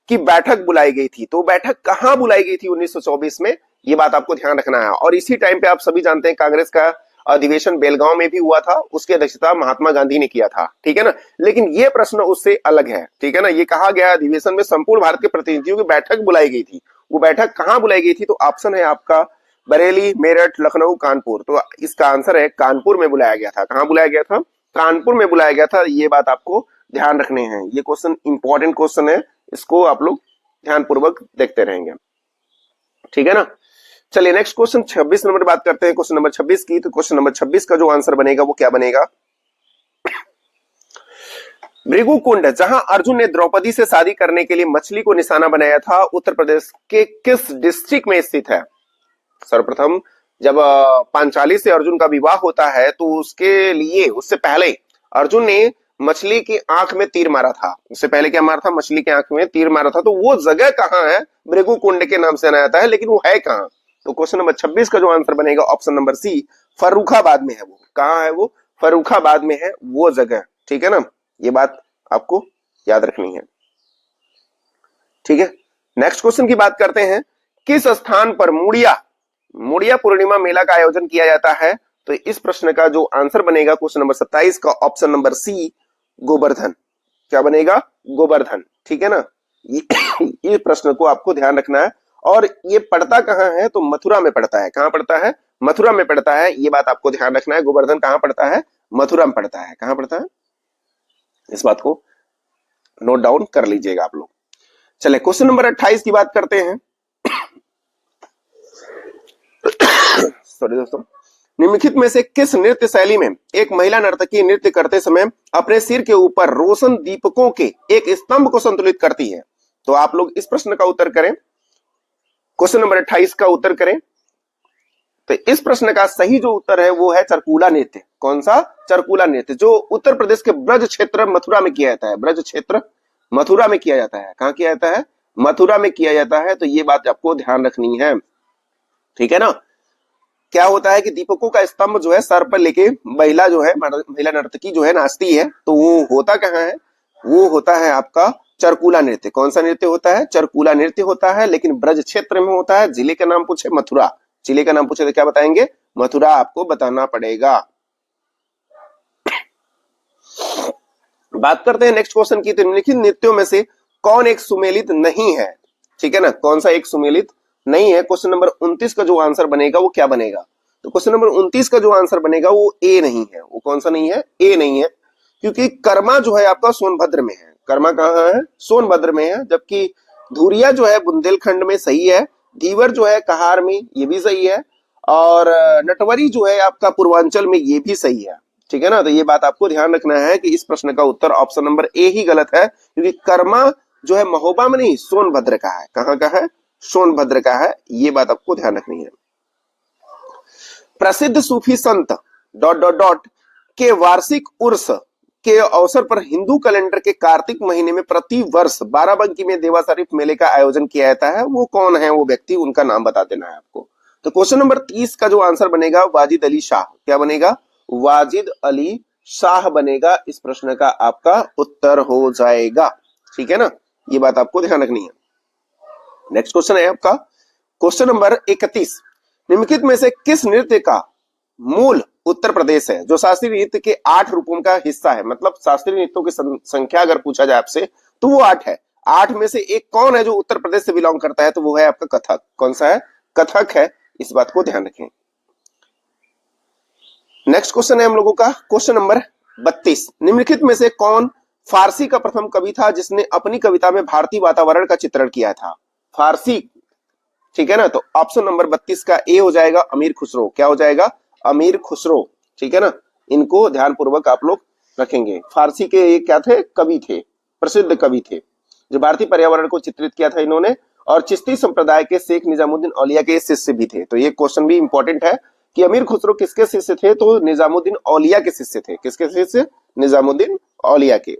की बैठक बुलाई गई थी? तो बैठक कहां बुलाई गई थी 1924 में? ये बात आपको ध्यान रखना है। और इसी टाइम पे आप सभी जानते हैं कांग्रेस का अधिवेशन बेलगांव में भी हुआ था। उसकी अध्यक्षता महात्मा गांधी ने किया था। ठीक है ना। लेकिन ये प्रश्न उससे अलग है। ठीक है ना। ये कहा गया अधिवेशन में संपूर्ण भारत के प्रतिनिधियों की बैठक बुलाई गई थी। वो बैठक कहां बुलाई गई थी? तो ऑप्शन है आपका बरेली, मेरठ, लखनऊ, कानपुर। तो इसका आंसर है कानपुर में बुलाया गया था। कहां बुलाया गया था? कानपुर में बुलाया गया था। ये बात आपको ध्यान रखने हैं। ये क्वेश्चन इंपॉर्टेंट क्वेश्चन है, इसको आप लोग ध्यानपूर्वक देखते रहेंगे, ठीक है ना। चलिए नेक्स्ट क्वेश्चन 26 नंबर बात करते हैं, क्वेश्चन नंबर 26 की। तो क्वेश्चन नंबर 26 का जो आंसर बनेगा वो क्या बनेगा? भृगुकुंड जहां अर्जुन ने द्रौपदी से शादी करने के लिए मछली को निशाना बनाया था, उत्तर प्रदेश के किस डिस्ट्रिक्ट में स्थित है? सर्वप्रथम जब पांचाली से अर्जुन का विवाह होता है तो उसके लिए उससे पहले अर्जुन ने मछली की आंख में तीर मारा था। उससे पहले क्या मारा था? मछली की आंख में तीर मारा था। तो वो जगह कहां है? भृगुकुंड के नाम से जाना जाता है, लेकिन वो है कहां? तो क्वेश्चन नंबर 26 का जो आंसर बनेगा ऑप्शन नंबर सी, फर्रुखाबाद में है। वो कहां है? वो फर्रुखाबाद में है वो जगह, ठीक है ना। ये बात आपको याद रखनी है, ठीक है। नेक्स्ट क्वेश्चन की बात करते हैं, किस स्थान पर मुड़िया पूर्णिमा मेला का आयोजन किया जाता है? तो इस प्रश्न का जो आंसर बनेगा क्वेश्चन नंबर 27 का ऑप्शन नंबर सी, गोवर्धन। क्या बनेगा? गोवर्धन, ठीक है ना। ये प्रश्न को आपको ध्यान रखना है। और ये पड़ता कहां है? तो मथुरा में पड़ता है। कहां पड़ता है? मथुरा में पड़ता है। ये बात आपको ध्यान रखना है। गोवर्धन कहां पड़ता है? मथुरा में पड़ता है। कहां पड़ता है? इस बात को नोट डाउन कर लीजिएगा आप लोग। चले क्वेश्चन नंबर 28 की बात करते हैं। सॉरी दोस्तों, निम्नलिखित में से किस नृत्य शैली में एक महिला नर्तकी नृत्य करते समय अपने सिर के ऊपर रोशन दीपकों के एक स्तंभ को संतुलित करती है? तो आप लोग इस प्रश्न का उत्तर करें, क्वेश्चन नंबर 28 का उत्तर करें। तो इस प्रश्न का सही जो उत्तर है वो है चरकूला नृत्य। कौन सा? चरकूला नृत्य, जो उत्तर प्रदेश के ब्रज क्षेत्र मथुरा में किया जाता है। ब्रज क्षेत्र मथुरा में किया जाता है। कहां किया जाता है? मथुरा में किया जाता है। तो ये बात आपको ध्यान रखनी है, ठीक है ना। क्या होता है कि दीपकों का स्तंभ जो है सर पर लेके महिला नर्तकी जो है नाचती है। तो वो होता कहां है? वो होता है आपका चरकूला नृत्य। कौन सा नृत्य होता है? चरकूला नृत्य होता है, लेकिन ब्रज क्षेत्र में होता है। जिले का नाम पूछे मथुरा, जिले का नाम पूछे तो क्या बताएंगे? मथुरा आपको बताना पड़ेगा। बात करते हैं नेक्स्ट क्वेश्चन की। तो निम्नलिखित नृत्यों में से कौन एक सुमेलित नहीं है? ठीक है ना, कौन सा एक सुमेलित नहीं है? क्वेश्चन नंबर 29 का जो आंसर बनेगा वो क्या बनेगा? तो क्वेश्चन नंबर 29 का जो आंसर बनेगा वो ए नहीं है। वो कौन सा नहीं है? ए नहीं है, क्योंकि कर्मा जो है आपका सोनभद्र में है। कर्मा कहां है? सोनभद्र में है। जबकि धुरिया जो है बुंदेलखंड में, सही है। धीवर जो है कहार में, ये भी सही है। और नटवरी जो है आपका पूर्वांचल में, ये भी सही है, ठीक है ना। तो ये बात आपको ध्यान रखना है कि इस प्रश्न का उत्तर ऑप्शन नंबर ए ही गलत है, क्योंकि कर्मा जो है महोबा में नहीं, सोनभद्र का है। कहां का है? सोनभद्र का है। ये बात आपको ध्यान रखनी है। प्रसिद्ध सूफी संत ... के वार्षिक उर्स के अवसर पर हिंदू कैलेंडर के कार्तिक महीने में प्रति वर्ष बाराबंकी में देवा शरीफ मेले का आयोजन किया जाता है। वो कौन है वो व्यक्ति? उनका नाम बता देना है आपको। तो क्वेश्चन नंबर 30 का जो आंसर बनेगा वाजिद अली शाह। क्या बनेगा? वाजिद अली शाह बनेगा। इस प्रश्न का आपका उत्तर हो जाएगा, ठीक है ना। ये बात आपको ध्यान रखनी है। नेक्स्ट क्वेश्चन है आपका क्वेश्चन नंबर 31। निम्नलिखित में से किस नृत्य का मूल उत्तर प्रदेश है, जो शास्त्रीय नृत्य के 8 रूपों का हिस्सा है? मतलब शास्त्रीय नृत्यों की संख्या अगर पूछा जाए आपसे तो वो 8 है। 8 में से एक कौन है जो उत्तर प्रदेश से बिलोंग करता है? तो वो है आपका कथक। कौन सा है? कथक है। इस बात को ध्यान रखें। नेक्स्ट क्वेश्चन है हम लोगों का क्वेश्चन नंबर 32। निम्नलिखित में से कौन फारसी का प्रथम कवि था जिसने अपनी कविता में भारतीय वातावरण का चित्रण किया था? फारसी, ठीक है ना। तो ऑप्शन नंबर 32 का ए हो जाएगा अमीर खुसरो। क्या हो जाएगा? अमीर खुसरो, ठीक है ना। इनको ध्यानपूर्वक आप लोग रखेंगे। फारसी के ये क्या थे? कवि थे, प्रसिद्ध कवि थे, जो भारतीय पर्यावरण को चित्रित किया था इन्होंने। और चिश्ती संप्रदाय के शेख निजामुद्दीन औलिया के शिष्य भी थे। तो ये क्वेश्चन भी इंपॉर्टेंट है कि अमीर खुसरो किसके शिष्य थे? तो निजामुद्दीन औलिया के शिष्य थे। किसके शिष्य? निजामुद्दीन औलिया के।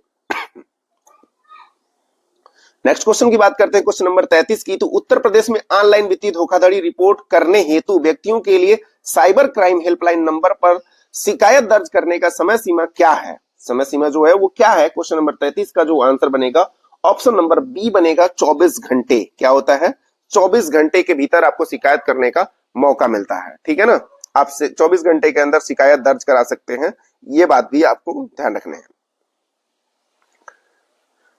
नेक्स्ट क्वेश्चन की बात करते हैं क्वेश्चन नंबर 33 की। तो उत्तर प्रदेश में ऑनलाइन वित्तीय धोखाधड़ी रिपोर्ट करने हेतु व्यक्तियों के लिए साइबर क्राइम हेल्पलाइन नंबर पर शिकायत दर्ज करने का समय सीमा क्या है? समय सीमा जो है वो क्या है? क्वेश्चन नंबर 33 का जो आंसर बनेगा ऑप्शन नंबर बी बनेगा 24 घंटे। क्या होता है? 24 घंटे के भीतर आपको शिकायत करने का मौका मिलता है, ठीक है ना। आप 24 घंटे के अंदर शिकायत दर्ज करा सकते हैं। ये बात भी आपको ध्यान रखना है।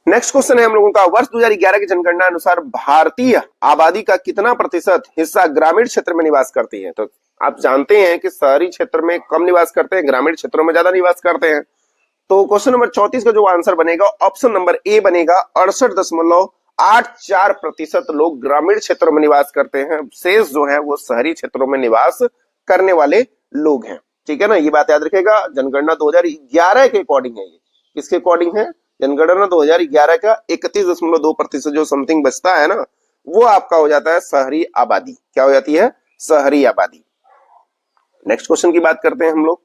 नेक्स्ट क्वेश्चन है हम लोगों का वर्ष 2011 की जनगणना अनुसार भारतीय आबादी का कितना प्रतिशत हिस्सा ग्रामीण क्षेत्र में निवास करती है? तो आप जानते हैं कि शहरी क्षेत्र में कम निवास करते हैं, ग्रामीण क्षेत्रों में ज्यादा निवास करते हैं। तो क्वेश्चन नंबर 34 का जो आंसर बनेगा ऑप्शन नंबर ए बनेगा। 68.84% लोग ग्रामीण क्षेत्रों में निवास करते हैं, शेष जो है वो शहरी क्षेत्रों में निवास करने वाले लोग हैं। ठीक है ना, ये बात याद रखेगा। जनगणना 2011 के अकॉर्डिंग है, ये किसके अकॉर्डिंग है? जनगणना 2011 का 31.2% जो समथिंग बचता है ना, वो आपका हो जाता है शहरी आबादी। क्या हो जाती है? शहरी आबादी। नेक्स्ट क्वेश्चन की बात करते हैं हम लोग।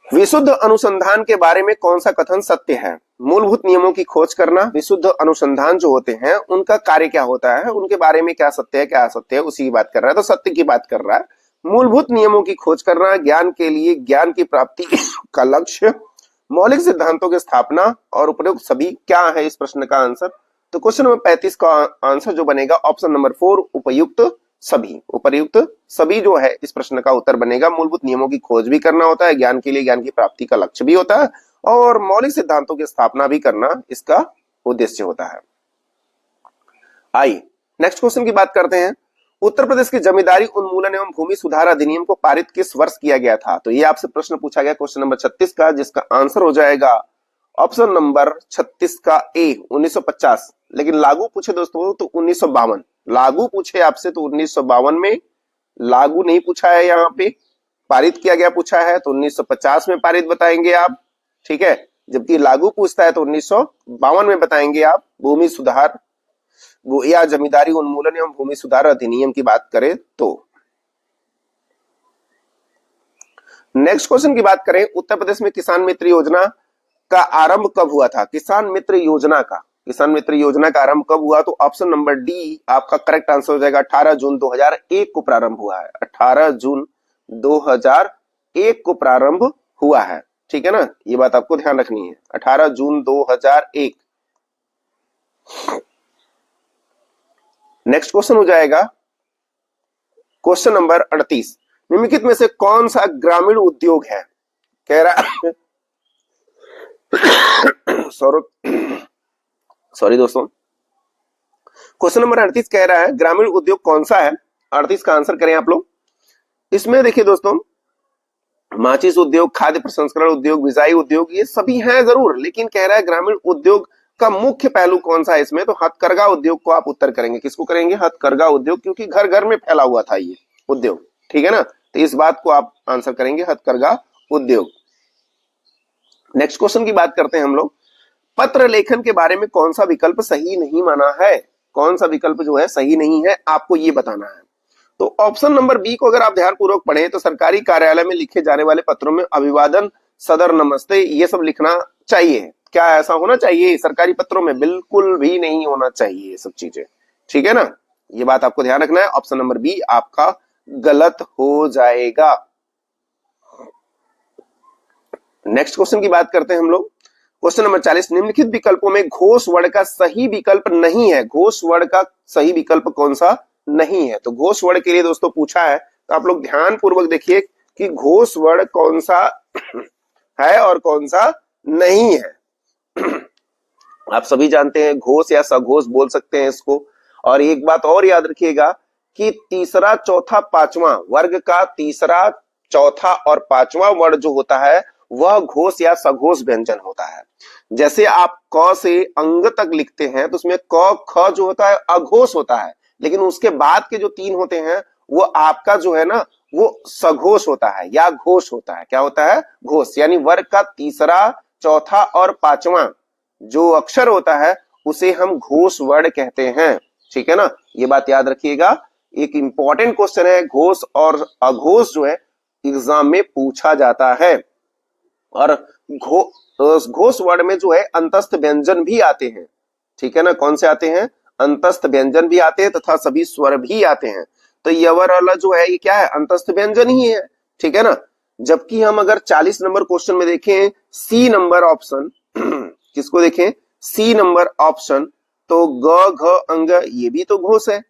विशुद्ध अनुसंधान के बारे में कौन सा कथन सत्य है? मूलभूत नियमों की खोज करना। विशुद्ध अनुसंधान जो होते हैं उनका कार्य क्या होता है, उनके बारे में क्या सत्य है क्या असत्य है, उसी की बात कर रहा है, तो सत्य की बात कर रहा है। मूलभूत नियमों की खोज करना, ज्ञान के लिए ज्ञान की प्राप्ति का लक्ष्य, मौलिक सिद्धांतों की स्थापना और उपयुक्त सभी। क्या है इस प्रश्न का आंसर? तो क्वेश्चन नंबर 35 का आंसर जो बनेगा ऑप्शन नंबर 4 उपयुक्त सभी। उपयुक्त सभी जो है इस प्रश्न का उत्तर बनेगा। मूलभूत नियमों की खोज भी करना होता है, ज्ञान के लिए ज्ञान की प्राप्ति का लक्ष्य भी होता है, और मौलिक सिद्धांतों की स्थापना भी करना इसका उद्देश्य होता है। आइए नेक्स्ट क्वेश्चन की बात करते हैं। उत्तर प्रदेश की जमींदारी उन्मूलन एवं भूमि सुधार अधिनियम को पारित किस वर्ष किया गया था? तो ये आपसे प्रश्न पूछा गया क्वेश्चन नंबर 36 का, जिसका आंसर हो जाएगा ऑप्शन नंबर 36 का ए 1950। लेकिन लागू पूछे दोस्तों तो 1952। लागू पूछे आपसे तो 1952 में लागू नहीं पूछा है, यहाँ पे पारित किया गया पूछा है, तो 1950 में पारित बताएंगे आप। ठीक है, जबकि लागू पूछता है तो 1952 में बताएंगे आप। भूमि सुधार या जमींदारी उन्मूलन एवं भूमि सुधार अधिनियम की बात करें तो। नेक्स्ट क्वेश्चन की बात करें, उत्तर प्रदेश में किसान मित्र योजना का आरंभ कब हुआ था? किसान मित्र योजना का आरंभ कब हुआ? तो ऑप्शन नंबर डी आपका करेक्ट आंसर हो जाएगा। 18 जून 2001 को प्रारंभ हुआ है। 18 जून 2001 को प्रारंभ हुआ है। ठीक है ना, ये बात आपको ध्यान रखनी है। 18 जून 2001। नेक्स्ट क्वेश्चन हो जाएगा क्वेश्चन नंबर 38। निम्नलिखित में से कौन सा ग्रामीण उद्योग है? कह रहा है सॉरी दोस्तों, क्वेश्चन नंबर 38 कह रहा है ग्रामीण उद्योग कौन सा है? 38 का आंसर करें आप लोग। इसमें देखिए दोस्तों, माचिस उद्योग, खाद्य प्रसंस्करण उद्योग, विजाई उद्योग, ये सभी हैं जरूर, लेकिन कह रहा है ग्रामीण उद्योग का मुख्य पहलू कौन सा है इसमें? तो हथकरघा उद्योग को आप उत्तर करेंगे। किसको करेंगे? हथकरघा उद्योग, क्योंकि घर घर में फैला हुआ था ये उद्योग। ठीक है ना, तो इस बात को आप आंसर करेंगे, हथकरघा उद्योग। नेक्स्ट क्वेश्चन की बात करते हैं हम लोग। पत्र लेखन के बारे में कौन सा विकल्प सही नहीं माना है? कौन सा विकल्प जो है सही नहीं है, आपको ये बताना है। तो ऑप्शन नंबर बी को अगर आप ध्यानपूर्वक पढ़ें तो सरकारी कार्यालय में लिखे जाने वाले पत्रों में अभिवादन, सदर, नमस्ते, ये सब लिखना चाहिए। क्या ऐसा होना चाहिए सरकारी पत्रों में? बिल्कुल भी नहीं होना चाहिए ये सब चीजें। ठीक है ना, ये बात आपको ध्यान रखना है। ऑप्शन नंबर बी आपका गलत हो जाएगा। नेक्स्ट क्वेश्चन की बात करते हैं हम लोग। Question number 40। निम्नलिखित विकल्पों में घोष वर्ण का सही विकल्प नहीं है। घोष वर्ण का सही विकल्प कौन सा नहीं है? तो घोष वर्ण के लिए दोस्तों पूछा है, तो आप लोग ध्यान पूर्वक देखिए कि घोष वर्ण कौन सा है और कौन सा नहीं है। आप सभी जानते हैं घोष या सघोष बोल सकते हैं इसको। और एक बात और याद रखिएगा कि तीसरा, चौथा, पांचवा वर्ग का तीसरा, चौथा और पांचवा वर्ण जो होता है वह घोष या सघोष व्यंजन होता है। जैसे आप क से अंग तक लिखते हैं तो उसमें क ख जो होता है अघोष होता है, लेकिन उसके बाद के जो 3 होते हैं वो आपका जो है ना वो सघोष होता है या घोष होता है। क्या होता है? घोष। यानी वर्ग का तीसरा, चौथा और पांचवा जो अक्षर होता है उसे हम घोष वर्ण कहते हैं। ठीक है ना, ये बात याद रखिएगा। एक इंपॉर्टेंट क्वेश्चन है, घोष और अघोष जो है एग्जाम में पूछा जाता है। और घोष वर्ण में जो है अंतस्थ व्यंजन भी आते हैं। ठीक है ना, कौन से आते हैं? अंतस्थ व्यंजन भी आते हैं तथा सभी स्वर भी आते हैं। तो यवर वाला जो है ये क्या है? अंतस्थ व्यंजन ही है। ठीक है ना, जबकि हम अगर 40 नंबर क्वेश्चन में देखें सी नंबर ऑप्शन किसको देखें? सी नंबर ऑप्शन, तो ग घ अंग ये भी तो घोष है।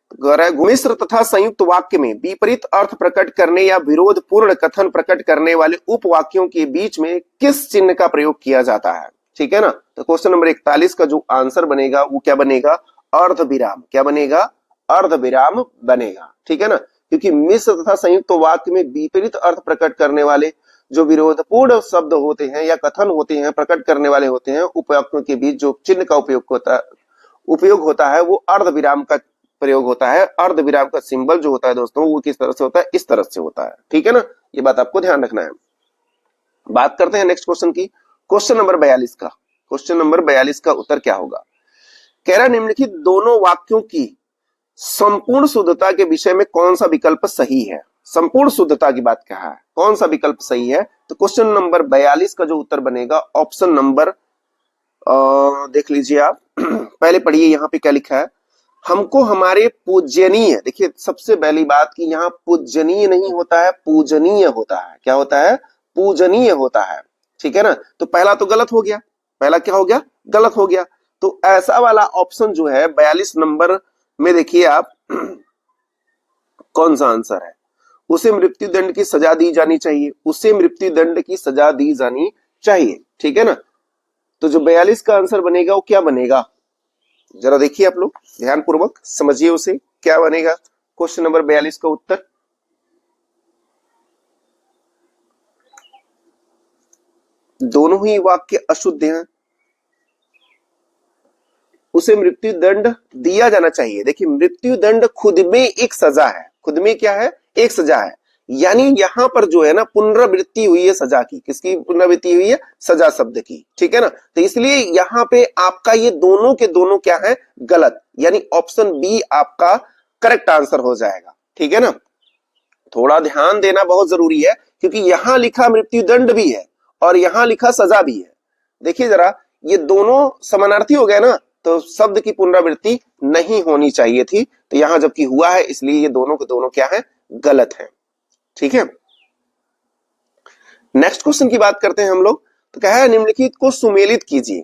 मिश्र तथा संयुक्त वाक्य में विपरीत अर्थ प्रकट करने या विरोध पूर्ण कथन प्रकट करने वाले उपवाक्यों के बीच में किस चिन्ह का प्रयोग किया जाता है? ठीक है ना, तो क्वेश्चन नंबर 41 का जो आंसर बनेगा वो क्या बनेगा? अर्ध विराम। क्या बनेगा? अर्ध विराम बनेगा। ठीक है ना, क्योंकि मिश्र तथा संयुक्त वाक्य में विपरीत अर्थ प्रकट करने वाले जो विरोधपूर्ण शब्द होते हैं या कथन होते हैं, प्रकट करने वाले होते हैं, उपवाक्यों के बीच जो चिन्ह का उपयोग होता है वो अर्ध विराम का प्रयोग होता है। अर्ध विराम का सिंबल जो होता है दोस्तों वो किस तरह से होता है, इस तरह से होता है। ठीक है ना, ये बात आपको ध्यान रखना है। बात करते हैं नेक्स्ट क्वेश्चन की, क्वेश्चन नंबर 42 का। क्वेश्चन नंबर 42 का उत्तर क्या होगा? कह रहा निम्नलिखित दोनों वाक्यों की संपूर्ण शुद्धता के विषय में कौन सा विकल्प सही है? संपूर्ण शुद्धता की बात कहा है, कौन सा विकल्प सही है? तो क्वेश्चन नंबर 42 का जो उत्तर बनेगा ऑप्शन नंबर देख लीजिए आप पहले पढ़िए यहाँ पे क्या लिखा है। हमको हमारे पूजनीय, देखिए सबसे पहली बात कि यहाँ पूजनीय नहीं होता है, पूजनीय होता है। क्या होता है? पूजनीय होता है। ठीक है ना, तो पहला तो गलत हो गया, पहला क्या हो गया? गलत हो गया। तो ऐसा वाला ऑप्शन जो है 42 नंबर में देखिए आप कौन सा आंसर है? उसे मृत्यु दंड की सजा दी जानी चाहिए, उसे मृत्यु दंड की सजा दी जानी चाहिए। ठीक है ना, तो जो 42 का आंसर बनेगा वो क्या बनेगा? जरा देखिए आप लोग ध्यान पूर्वक समझिए उसे, क्या बनेगा क्वेश्चन नंबर 42 का उत्तर? दोनों ही वाक्य अशुद्ध हैं, उसे मृत्यु दंड दिया जाना चाहिए। देखिए मृत्यु दंड खुद में एक सजा है, खुद में क्या है? एक सजा है। यानी यहां पर जो है ना पुनरावृत्ति हुई है सजा की। किसकी पुनरावृत्ति हुई है? सजा शब्द की। ठीक है ना, तो इसलिए यहां पे आपका ये दोनों के दोनों क्या है? गलत। यानी ऑप्शन बी आपका करेक्ट आंसर हो जाएगा। ठीक है ना, थोड़ा ध्यान देना बहुत जरूरी है क्योंकि यहां लिखा मृत्यु दंड भी है और यहां लिखा सजा भी है। देखिए जरा, ये दोनों समानार्थी हो गए ना, तो शब्द की पुनरावृत्ति नहीं होनी चाहिए थी, तो यहां जबकि हुआ है इसलिए ये दोनों के दोनों क्या है? गलत है। ठीक है, नेक्स्ट क्वेश्चन की बात करते हैं हम लोग। तो कह रहा है निम्नलिखित को सुमेलित कीजिए।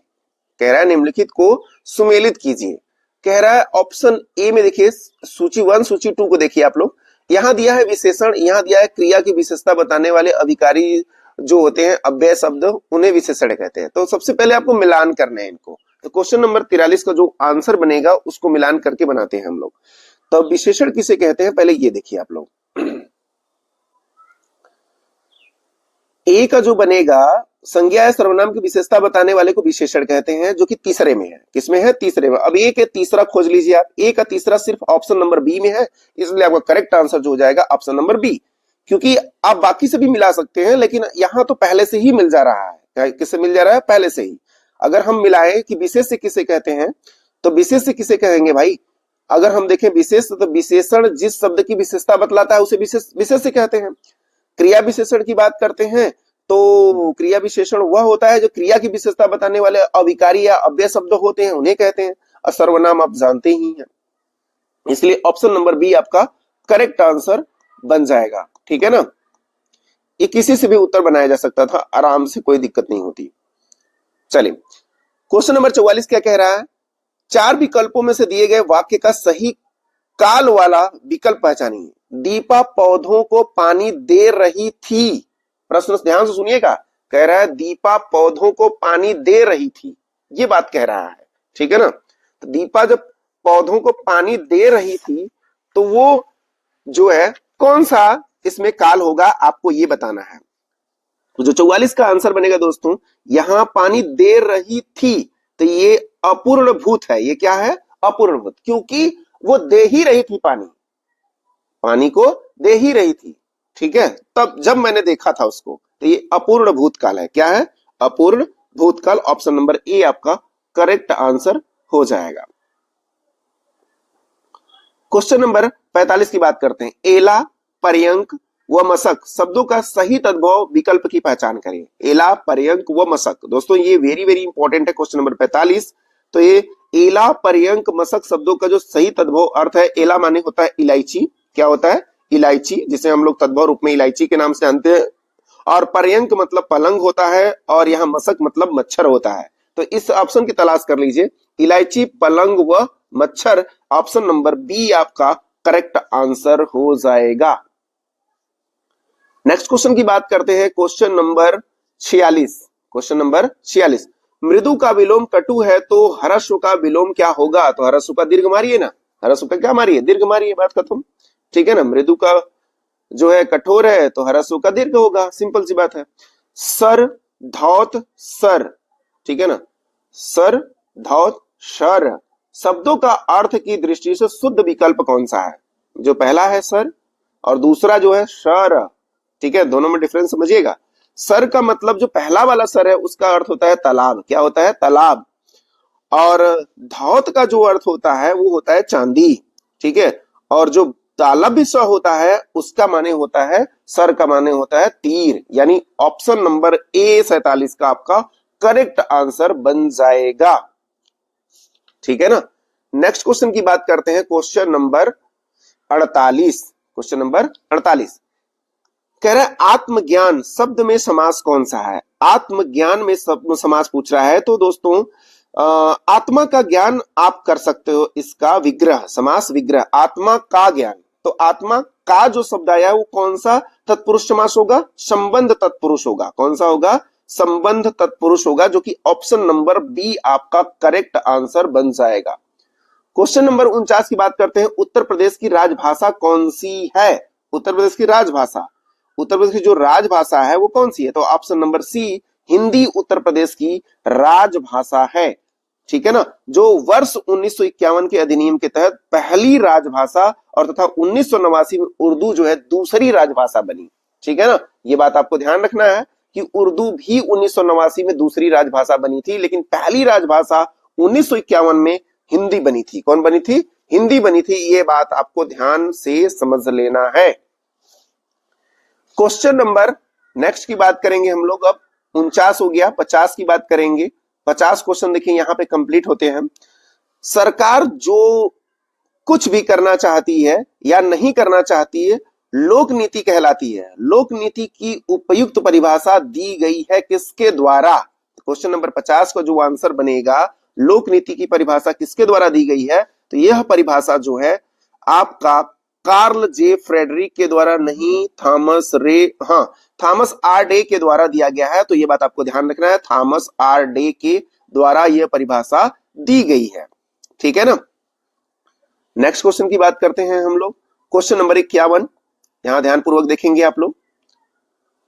कह रहा है निम्नलिखित को सुमेलित कीजिए। कह रहा है ऑप्शन ए में देखिए सूची 1 सूची 2 को देखिए आप लोग। यहां दिया है विशेषण, यहां दिया है क्रिया की विशेषता बताने वाले अधिकारी जो होते हैं अव्यय शब्द, उन्हें विशेषण कहते हैं। तो सबसे पहले आपको मिलान करना है इनको। तो क्वेश्चन नंबर 43 का जो आंसर बनेगा उसको मिलान करके बनाते हैं हम लोग। तो विशेषण किसे कहते हैं पहले ये देखिए आप लोग। ए का जो बनेगा संज्ञा या सर्वनाम की विशेषता बताने वाले को विशेषण कहते हैं, जो कि तीसरे में है। किसमें है? तीसरे में। अब ए के तीसरा खोज लीजिए आप। ए का तीसरा सिर्फ ऑप्शन नंबर बी में है, इसलिए आपका करेक्ट आंसर जो हो जाएगा ऑप्शन नंबर बी। क्योंकि आप बाकी से भी मिला सकते हैं लेकिन यहां तो पहले से ही मिल जा रहा है। किससे मिल जा रहा है? पहले से ही। अगर हम मिलाएं कि विशेष से किसे कहते हैं, तो विशेष से किसे कहेंगे भाई? अगर हम देखें विशेष, तो विशेषण जिस शब्द की विशेषता बतलाता है उसे विशेष से कहते हैं। क्रिया विशेषण की बात करते हैं तो क्रिया विशेषण वह होता है जो क्रिया की विशेषता बताने वाले अविकारी या अव्यय शब्द होते हैं, उन्हें कहते हैं। और सर्वनाम आप जानते ही हैं, इसलिए ऑप्शन नंबर बी आपका करेक्ट आंसर बन जाएगा। ठीक है ना, ये किसी से भी उत्तर बनाया जा सकता था आराम से, कोई दिक्कत नहीं होती। चलिए क्वेश्चन नंबर 44 क्या कह रहा है? 4 विकल्पों में से दिए गए वाक्य का सही काल वाला विकल्प पहचानिए। दीपा पौधों को पानी दे रही थी। प्रश्न ध्यान से सुनिएगा। कह रहा है दीपा पौधों को पानी दे रही थी, ये बात कह रहा है। ठीक है ना, तो दीपा जब पौधों को पानी दे रही थी तो वो जो है कौन सा इसमें काल होगा आपको ये बताना है। तो जो 44 का आंसर बनेगा दोस्तों, यहां पानी दे रही थी तो ये अपूर्ण भूत है। ये क्या है? अपूर्ण भूत, क्योंकि वो दे ही रही थी पानी को दे ही रही थी। ठीक है, तब जब मैंने देखा था उसको, तो ये अपूर्ण भूतकाल है। क्या है? अपूर्ण भूतकाल। ऑप्शन नंबर ए आपका करेक्ट आंसर हो जाएगा। क्वेश्चन नंबर 45 की बात करते हैं। एला, पर्यंक व मशक शब्दों का सही तद्भव विकल्प की पहचान करें। एला, पर्यंक व मशक, दोस्तों ये वेरी वेरी इंपॉर्टेंट है क्वेश्चन नंबर 45। तो ये एला, पर्यंक, मशक शब्दों का जो सही तद्भव अर्थ है, एला माने होता है इलायची। क्या होता है? इलायची, जिसे हम लोग तद्भव रूप में इलायची के नाम से जानते हैं। और पर्यंक मतलब पलंग होता है और यहाँ मशक मतलब मच्छर होता है। तो इस ऑप्शन की तलाश कर लीजिए, इलायची, पलंग व मच्छर। ऑप्शन नंबर बी आपका करेक्ट आंसर हो जाएगा। नेक्स्ट क्वेश्चन की बात करते हैं, क्वेश्चन नंबर 46। क्वेश्चन नंबर 46, मृदु का विलोम कटु है तो हरस्व का विलोम क्या होगा? तो हरस्व का दीर्घ मारिए ना, हरस्व का क्या मारिए? दीर्घ मारिए, बात खत्म। ठीक है ना, मृदु का जो है कठोर है तो ह्रस्व का दीर्घ होगा, सिंपल सी बात है। सर, धौत, सर, ठीक है ना, सर, धौत, शर, शब्दों का अर्थ की दृष्टि से शुद्ध विकल्प कौन सा है? जो पहला है सर और दूसरा जो है शर, ठीक है, दोनों में डिफरेंस समझिएगा। सर का मतलब जो पहला वाला सर है उसका अर्थ होता है तालाब, क्या होता है? तालाब। और धौत का जो अर्थ होता है वो होता है चांदी, ठीक है। और जो तालव्य स होता है उसका माने होता है, सर का माने होता है तीर, यानी ऑप्शन नंबर ए 47 का आपका करेक्ट आंसर बन जाएगा, ठीक है ना। नेक्स्ट क्वेश्चन की बात करते हैं, क्वेश्चन नंबर 48। क्वेश्चन नंबर 48 कह रहा है आत्मज्ञान शब्द में समास कौन सा है? आत्मज्ञान में समास पूछ रहा है। तो दोस्तों आत्मा का ज्ञान आप कर सकते हो, इसका विग्रह, समास विग्रह, आत्मा का ज्ञान। तो आत्मा का जो शब्द आया है वो कौन सा तत्पुरुष समास होगा? संबंध तत्पुरुष होगा। कौन सा होगा? संबंध तत्पुरुष होगा, जो कि ऑप्शन नंबर बी आपका करेक्ट आंसर बन जाएगा। क्वेश्चन नंबर 49 की बात करते हैं, उत्तर प्रदेश की राजभाषा कौन सी है? उत्तर प्रदेश की राजभाषा, उत्तर प्रदेश की जो राजभाषा है वो कौन सी है? तो ऑप्शन नंबर सी हिंदी उत्तर प्रदेश की राजभाषा है, ठीक है ना। जो वर्ष 1951 के अधिनियम के तहत पहली राजभाषा और तथा 1989 में उर्दू जो है दूसरी राजभाषा बनी, ठीक है ना। ये बात आपको ध्यान रखना है कि उर्दू भी 1989 में दूसरी राजभाषा बनी थी, लेकिन पहली राजभाषा 1951 में हिंदी बनी थी। कौन बनी थी? हिंदी बनी थी। ये बात आपको ध्यान से समझ लेना है। क्वेश्चन नंबर नेक्स्ट की बात करेंगे हम लोग, अब 49 हो गया, 50 की बात करेंगे। 50 क्वेश्चन देखिए यहाँ पे कंप्लीट होते हैं। सरकार जो कुछ भी करना चाहती है या नहीं करना चाहती है लोक नीति कहलाती है। लोक नीति की उपयुक्त परिभाषा दी गई है किसके द्वारा? क्वेश्चन नंबर 50 का जो आंसर बनेगा, लोक नीति की परिभाषा किसके द्वारा दी गई है? तो यह परिभाषा जो है आपका कार्ल जे फ्रेडरिक के द्वारा नहीं, थॉमस आर डे के द्वारा दिया गया है। तो यह बात आपको ध्यान रखना है, थॉमस आर डे के द्वारा यह परिभाषा दी गई है, ठीक है ना। नेक्स्ट क्वेश्चन की बात करते हैं हम लोग, क्वेश्चन नंबर 51, यहां ध्यानपूर्वक देखेंगे आप लोग।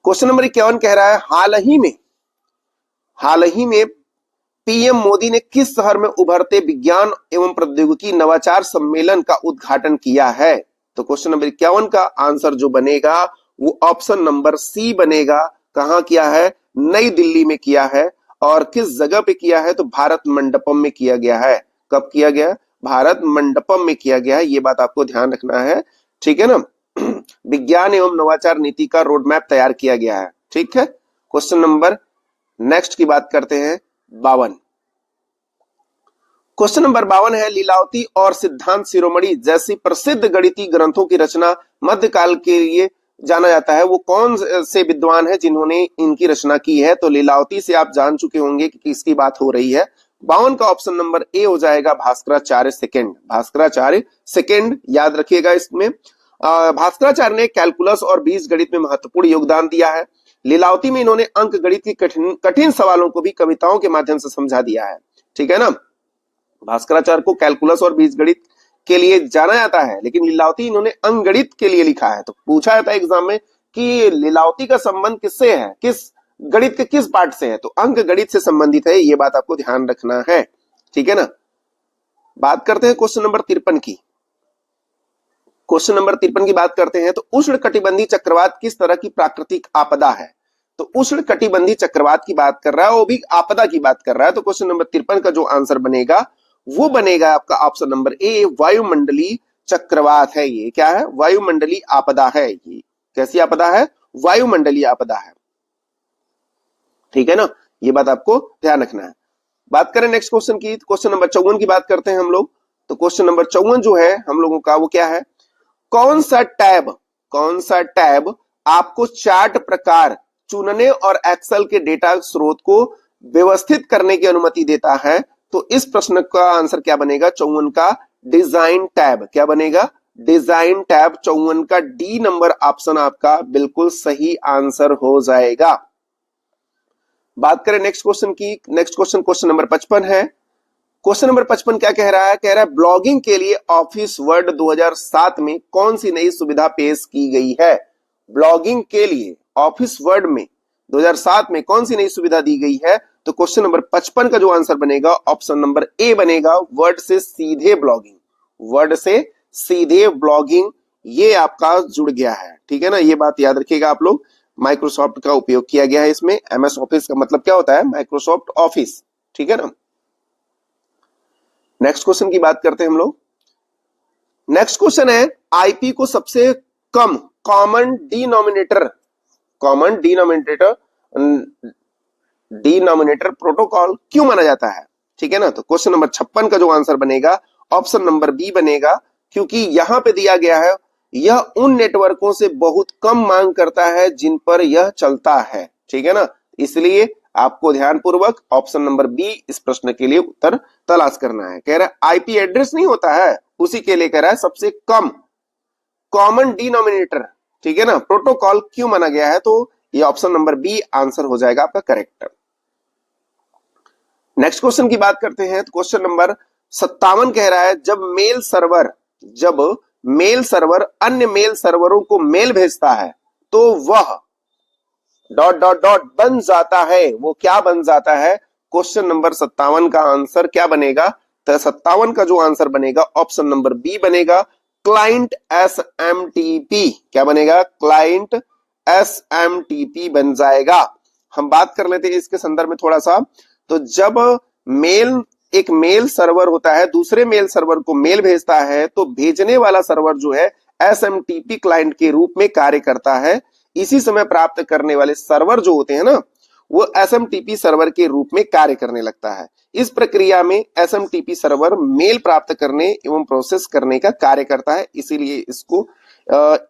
क्वेश्चन नंबर 51 कह रहा है हाल ही में पीएम मोदी ने किस शहर में उभरते विज्ञान एवं प्रौद्योगिकी नवाचार सम्मेलन का उद्घाटन किया है? तो क्वेश्चन नंबर 51 का आंसर जो बनेगा वो ऑप्शन नंबर सी बनेगा। कहां किया है? नई दिल्ली में किया है। और किस जगह पे किया है? तो भारत मंडपम में किया गया है। कब किया गया? भारत मंडपम में किया गया है। ये बात आपको ध्यान रखना है, ठीक है ना। विज्ञान एवं नवाचार नीति का रोड मैप तैयार किया गया है, ठीक है। क्वेश्चन नंबर नेक्स्ट की बात करते हैं 52। क्वेश्चन नंबर 52 है लीलावती और सिद्धांत शिरोमणि जैसी प्रसिद्ध गणितीय ग्रंथों की रचना मध्यकाल के लिए जाना जाता है। वो कौन से विद्वान है जिन्होंने इनकी रचना की है? तो लीलावती से आप जान चुके होंगे कि किसकी बात हो रही है। 52 का ऑप्शन नंबर ए हो जाएगा, भास्कराचार्य सेकंड। भास्कराचार्य सेकंड याद रखिएगा। इसमें भास्कराचार्य ने कैलकुलस और बीजगणित में महत्वपूर्ण योगदान दिया है। लीलावती में इन्होंने अंक गणित की कठिन सवालों को भी कविताओं के माध्यम से समझा दिया है, ठीक है ना। भास्कराचार्य को कैलकुलस और बीजगणित के लिए जाना जाता है, लेकिन लीलावती इन्होंने अंकगणित के लिए लिखा है। तो पूछा जाता है एग्जाम में कि लीलावती का संबंध किससे है, किस गणित के किस पार्ट से है? तो अंक गणित से संबंधित है। ये बात आपको ध्यान रखना है, ठीक है ना। बात करते हैं क्वेश्चन नंबर 53 की। क्वेश्चन नंबर 53 की बात करते हैं, तो उष्ण कटिबंधी चक्रवात किस तरह की प्राकृतिक आपदा है? तो उष्ण कटिबंधी चक्रवात की बात कर रहा है, वो भी आपदा की बात कर रहा है। तो क्वेश्चन नंबर 53 का जो आंसर बनेगा वो बनेगा आपका ऑप्शन नंबर ए, वायुमंडलीय चक्रवात है। ये क्या है? वायुमंडलीय आपदा है। ये कैसी आपदा है? वायुमंडलीय आपदा है, ठीक है ना। ये बात आपको ध्यान रखना है। बात करें नेक्स्ट क्वेश्चन की, क्वेश्चन नंबर 54 की बात करते हैं हम लोग। तो क्वेश्चन नंबर 54 जो है हम लोगों का वो क्या है? कौन सा टैब आपको चार्ट प्रकार चुनने और एक्सेल के डेटा स्रोत को व्यवस्थित करने की अनुमति देता है? तो इस प्रश्न का आंसर क्या बनेगा? 54 का डिजाइन टैब। क्या बनेगा? Design tab. 54 का डी नंबर ऑप्शन आपका बिल्कुल सही आंसर हो जाएगा। बात करें नेक्स्ट क्वेश्चन की। नेक्स्ट क्वेश्चन नंबर 55 है। क्वेश्चन नंबर 55 क्या कह रहा है? कह रहा है ब्लॉगिंग के लिए ऑफिस वर्ड 2007 में कौन सी नई सुविधा पेश की गई है? ब्लॉगिंग के लिए ऑफिस वर्ड में 2007 में कौन सी नई सुविधा दी गई है? तो क्वेश्चन नंबर 55 का जो आंसर बनेगा ऑप्शन नंबर ए बनेगा, वर्ड से सीधे ब्लॉगिंग। वर्ड से सीधे ब्लॉगिंग ये आपका जुड़ गया है, ठीक है ना। ये बात याद रखिएगा आप लोग। माइक्रोसॉफ्ट का उपयोग किया गया है इसमें। एमएस ऑफिस का मतलब क्या होता है? माइक्रोसॉफ्ट ऑफिस, ठीक है ना। नेक्स्ट क्वेश्चन की बात करते हैं हम लोग। नेक्स्ट क्वेश्चन है, आईपी को सबसे कम कॉमन डिनोमिनेटर प्रोटोकॉल क्यों माना जाता है? ठीक है ना। तो क्वेश्चन नंबर 56 का जो आंसर बनेगा ऑप्शन नंबर बी बनेगा, क्योंकि यहां पे दिया गया है यह उन नेटवर्कों से बहुत कम मांग करता है जिन पर यह चलता है, ठीक है ना। इसलिए आपको ध्यानपूर्वक ऑप्शन नंबर बी इस प्रश्न के लिए उत्तर तलाश करना है। कह रहा है आईपी एड्रेस नहीं होता है, उसी के लिए कह रहा है सबसे कम कॉमन डिनोमिनेटर, ठीक है ना, प्रोटोकॉल क्यों माना गया है? तो ये ऑप्शन नंबर बी आंसर हो जाएगा आपका करेक्ट। नेक्स्ट क्वेश्चन की बात करते हैं। तो क्वेश्चन नंबर 57 कह रहा है, जब मेल सर्वर अन्य मेल सर्वरों को मेल भेजता है तो वह ... बन जाता है। वो क्या बन जाता है? क्वेश्चन नंबर 57 का आंसर क्या बनेगा? तो 57 का जो आंसर बनेगा ऑप्शन नंबर बी बनेगा, क्लाइंट एसएमटीपी। क्या बनेगा? क्लाइंट एसएमटीपी बन जाएगा। हम बात कर लेते हैं इसके संदर्भ में थोड़ा सा। तो जब एक मेल सर्वर होता है दूसरे मेल सर्वर को मेल भेजता है तो भेजने वाला सर्वर जो है एसएमटीपी क्लाइंट के रूप में कार्य करता है। इसी समय प्राप्त करने वाले सर्वर जो होते हैं ना, वो एसएमटीपी सर्वर के रूप में कार्य करने लगता है। इस प्रक्रिया में एसएमटीपी सर्वर मेल प्राप्त करने एवं प्रोसेस करने का कार्य करता है, इसीलिए इसको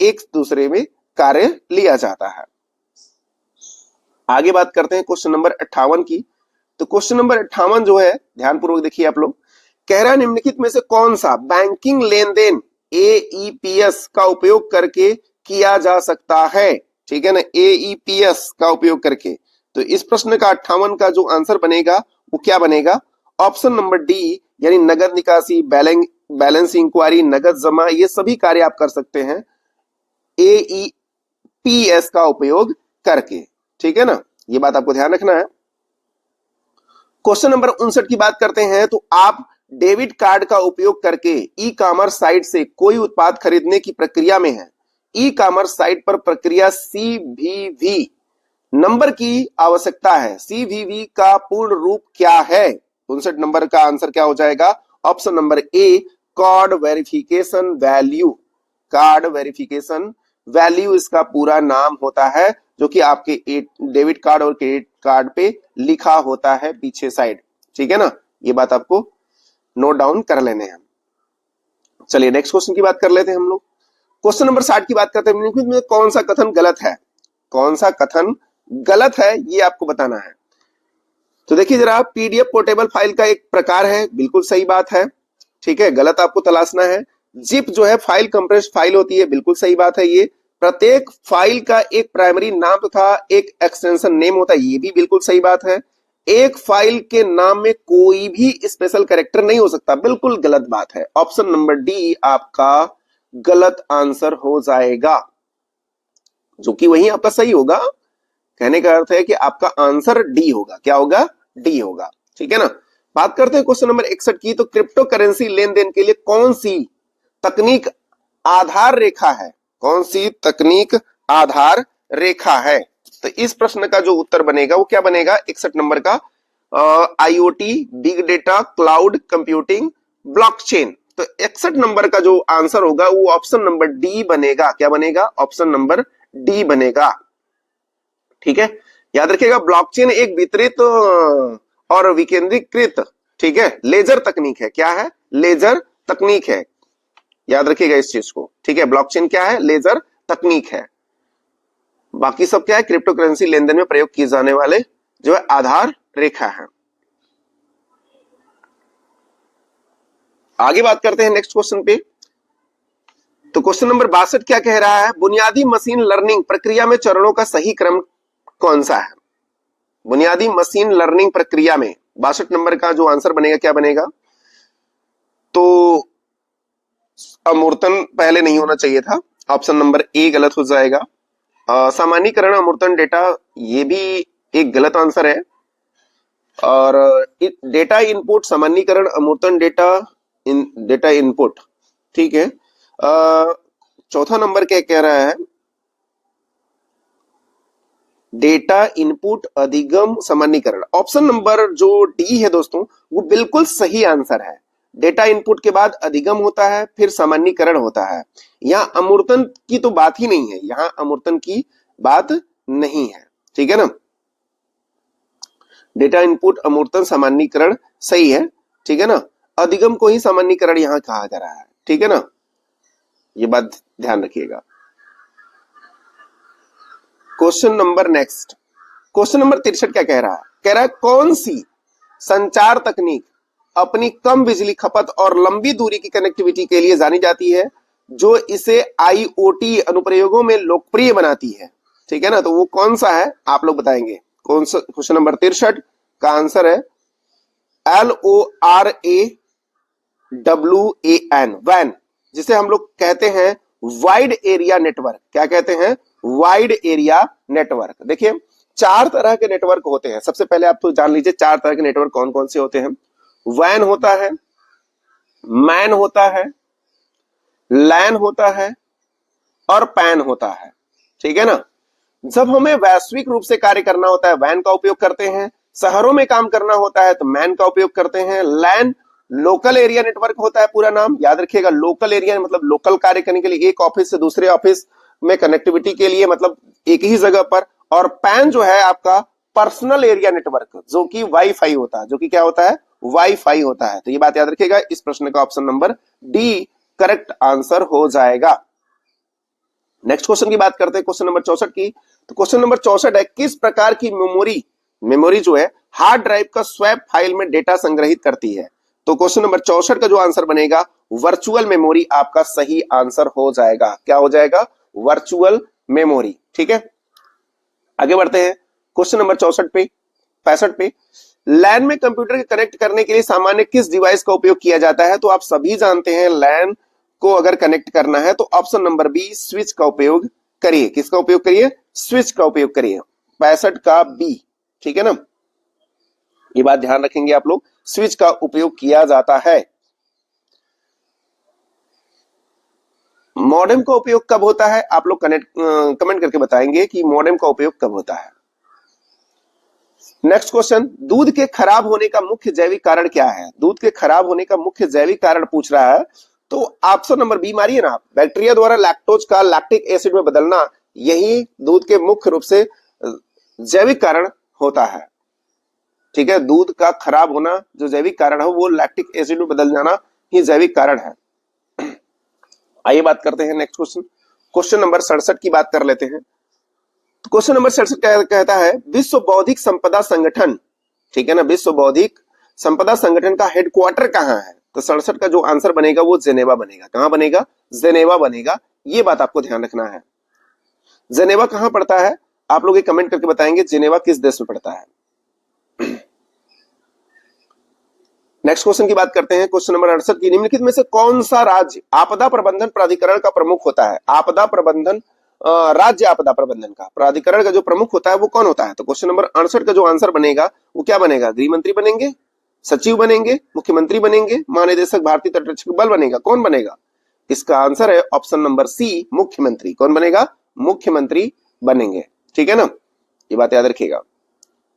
एक दूसरे में कार्य लिया जाता है। आगे बात करते हैं क्वेश्चन नंबर 58 की। तो क्वेश्चन नंबर 58 जो है, ध्यानपूर्वक देखिए आप लोग। कह रहा है निम्नलिखित में से कौन सा बैंकिंग लेन देन एईपीएस का उपयोग करके किया जा सकता है? ठीक है ना, एईपीएस का उपयोग करके। तो इस प्रश्न का 58 का जो आंसर बनेगा वो क्या बनेगा? ऑप्शन नंबर डी, यानी नगद निकासी, बैलेंस इंक्वायरी, नगद जमा, ये सभी कार्य आप कर सकते हैं एईपीएस का उपयोग करके, ठीक है ना। ये बात आपको ध्यान रखना है। क्वेश्चन नंबर 59 की बात करते हैं। तो आप डेबिट कार्ड का उपयोग करके ई कॉमर्स साइट से कोई उत्पाद खरीदने की प्रक्रिया में है। ई कॉमर्स साइट पर प्रक्रिया सीवीवी नंबर की आवश्यकता है। सीवीवी का पूर्ण रूप क्या है? 59 नंबर का आंसर क्या हो जाएगा? Option number A, card verification value. Card verification value इसका पूरा नाम होता है, जो कि आपके डेबिट कार्ड और क्रेडिट कार्ड पे लिखा होता है पीछे साइड, ठीक है ना। ये बात आपको नोट डाउन कर लेने हैं। चलिए नेक्स्ट क्वेश्चन की बात कर लेते हैं हम लोग। क्वेश्चन नंबर 60 की बात करते हैं। निम्नलिखित में कौन सा कथन गलत है? कौन सा कथन गलत है ये आपको बताना है। तो देखिए जरा, पीडीएफ पोर्टेबल फाइल का एक प्रकार है, बिल्कुल सही बात है, ठीक है। गलत आपको तलाशना है। जिप जो है फाइल कंप्रेस्ड फाइल होती है, बिल्कुल सही बात है। ये प्रत्येक फाइल का एक प्राइमरी नाम तथा एक एक्सटेंशन नेम होता है, ये भी बिल्कुल सही बात है। एक फाइल के नाम में कोई भी स्पेशल कैरेक्टर नहीं हो सकता, बिल्कुल गलत बात है। ऑप्शन नंबर डी आपका गलत आंसर हो जाएगा, जो कि वही आपका सही होगा। कहने का अर्थ है कि आपका आंसर डी होगा। क्या होगा? डी होगा, ठीक है ना। बात करते हैं क्वेश्चन नंबर 61 की। तो क्रिप्टो करेंसी लेन देन के लिए कौन सी तकनीक आधार रेखा है? कौन सी तकनीक आधार रेखा है? तो इस प्रश्न का जो उत्तर बनेगा वो क्या बनेगा? 61 नंबर का IoT, big data, cloud computing, blockchain. तो 61 नंबर का जो आंसर होगा वो ऑप्शन नंबर डी बनेगा। क्या बनेगा? ऑप्शन नंबर डी बनेगा, ठीक है। याद रखिएगा, ब्लॉकचेन एक वितरित और विकेंद्रीकृत, ठीक है, लेजर तकनीक है। क्या है? लेजर तकनीक है। याद रखिएगा इस चीज को, ठीक है। ब्लॉकचेन क्या है? लेजर तकनीक है। बाकी सब क्या है? क्रिप्टो करेंसी लेनदेन में प्रयोग किए जाने वाले जो है आधार रेखा है। आगे बात करते हैं नेक्स्ट क्वेश्चन पे। तो क्वेश्चन नंबर 62 क्या कह रहा है? बुनियादी मशीन लर्निंग प्रक्रिया में चरणों का सही क्रम कौन सा है? बुनियादी मशीन लर्निंग प्रक्रिया में 62 नंबर का जो आंसर बनेगा क्या बनेगा? तो अमूर्तन पहले नहीं होना चाहिए था, ऑप्शन नंबर ए गलत हो जाएगा। सामान्यीकरण अमूर्तन डेटा, ये भी एक गलत आंसर है। और डेटा इनपुट सामान्यीकरण अमूर्तन डेटा इनपुट, ठीक है। चौथा नंबर क्या कह रहा है, डेटा इनपुट अधिगम सामान्यीकरण। ऑप्शन नंबर जो डी है दोस्तों, वो बिल्कुल सही आंसर है। डेटा इनपुट के बाद अधिगम होता है, फिर सामान्यीकरण होता है। यहाँ अमूर्तन की तो बात ही नहीं है, यहाँ अमूर्तन की बात नहीं है, ठीक है ना। डेटा इनपुट अमूर्तन सामान्यीकरण सही है, ठीक है ना। अधिगम को ही सामान्यीकरण यहाँ कहा जा रहा है, ठीक है ना, ये बात ध्यान रखिएगा। Question number next, question number 63 क्या कह रहा है, कह रहा है कौन सी संचार तकनीक अपनी कम बिजली खपत और लंबी दूरी की कनेक्टिविटी के लिए जानी जाती है, जो इसे आईओटी अनुप्रयोगों में लोकप्रिय बनाती है, ठीक है ना। तो वो कौन सा है आप लोग बताएंगे। कौन सा, क्वेश्चन नंबर 63 का आंसर है LORAWAN, वैन, जिसे हम लोग कहते हैं वाइड एरिया नेटवर्क। क्या कहते हैं, वाइड एरिया नेटवर्क। देखिए 4 तरह के नेटवर्क होते हैं। सबसे पहले आप तो जान लीजिए 4 तरह के नेटवर्क कौन कौन से होते हैं। वैन होता है, मैन होता है, लैन होता है और पैन होता है, ठीक है ना। जब हमें वैश्विक रूप से कार्य करना होता है वैन का उपयोग करते हैं, शहरों में काम करना होता है तो मैन का उपयोग करते हैं। लैन लोकल एरिया नेटवर्क होता है, पूरा नाम याद रखिएगा। लोकल एरिया मतलब लोकल कार्य करने के लिए, एक ऑफिस से दूसरे ऑफिस में कनेक्टिविटी के लिए, मतलब एक ही जगह पर। और पैन जो है आपका पर्सनल एरिया नेटवर्क, जो कि वाईफाई होता है, जो कि क्या होता है, वाईफाई होता है। तो ये बात याद रखिएगा। इस प्रश्न का option number D correct answer हो जाएगा। नेक्स्ट क्वेश्चन की बात करते हैं, क्वेश्चन नंबर 64 की। तो क्वेश्चन नंबर 64 है, किस प्रकार की मेमोरी जो है हार्ड ड्राइव का स्वैप फाइल में डेटा संग्रहित करती है। तो क्वेश्चन नंबर 64 का जो आंसर बनेगा वर्चुअल मेमोरी आपका सही आंसर हो जाएगा। क्या हो जाएगा, वर्चुअल मेमोरी, ठीक है। आगे बढ़ते हैं क्वेश्चन नंबर 65 पे। लैन में कंप्यूटर के कनेक्ट करने के लिए सामान्य किस डिवाइस का उपयोग किया जाता है। तो आप सभी जानते हैं लैन को अगर कनेक्ट करना है तो ऑप्शन नंबर बी स्विच का उपयोग करिए। किसका उपयोग करिए, स्विच का उपयोग करिए। 65 का बी, ठीक है ना, ये बात ध्यान रखेंगे आप लोग, स्विच का उपयोग किया जाता है। मॉडेम का उपयोग कब होता है, आप लोग कमेंट करके बताएंगे कि मॉडेम का उपयोग कब होता है। नेक्स्ट क्वेश्चन, दूध के खराब होने का मुख्य जैविक कारण क्या है। दूध के खराब होने का मुख्य जैविक कारण पूछ रहा है, तो ऑप्शन नंबर बी मारिए ना। बैक्टीरिया द्वारा लैक्टोज का लैक्टिक एसिड में बदलना, यही दूध के मुख्य रूप से जैविक कारण होता है, ठीक है। दूध का खराब होना जो जैविक कारण है वो लैक्टिक एसिड में बदल जाना ही जैविक कारण है। आइए बात करते हैं नेक्स्ट क्वेश्चन, क्वेश्चन नंबर 67 की बात कर लेते हैं। तो क्वेश्चन नंबर 67 कहता है विश्व बौद्धिक संपदा संगठन, ठीक है ना, विश्व बौद्धिक संपदा संगठन का हेडक्वार्टर कहाँ है। तो 67 का जो आंसर बनेगा वो जेनेवा बनेगा। कहां बनेगा, जेनेवा बनेगा। ये बात आपको ध्यान रखना है। जेनेवा कहां पड़ता है, आप लोग कमेंट करके बताएंगे जेनेवा किस देश में पड़ता है। नेक्स्ट क्वेश्चन की बात करते हैं, क्वेश्चन नंबर 68 की। निम्नलिखित में से कौन सा राज्य आपदा प्रबंधन प्राधिकरण का प्रमुख होता है। आपदा प्रबंधन राज्य आपदा प्रबंधन का प्राधिकरण का जो प्रमुख होता है वो कौन होता है। तो क्वेश्चन नंबर 68 का जो आंसर बनेगा वो क्या बनेगा, गृह मंत्री बनेंगे, सचिव बनेंगे, मुख्यमंत्री बनेंगे, महानिदेशक भारतीय तटरक्षक बल बनेगा, कौन बनेगा। इसका आंसर है ऑप्शन नंबर सी मुख्यमंत्री। कौन बनेगा, मुख्यमंत्री बनेंगे, ठीक है ना, ये बात याद रखिएगा।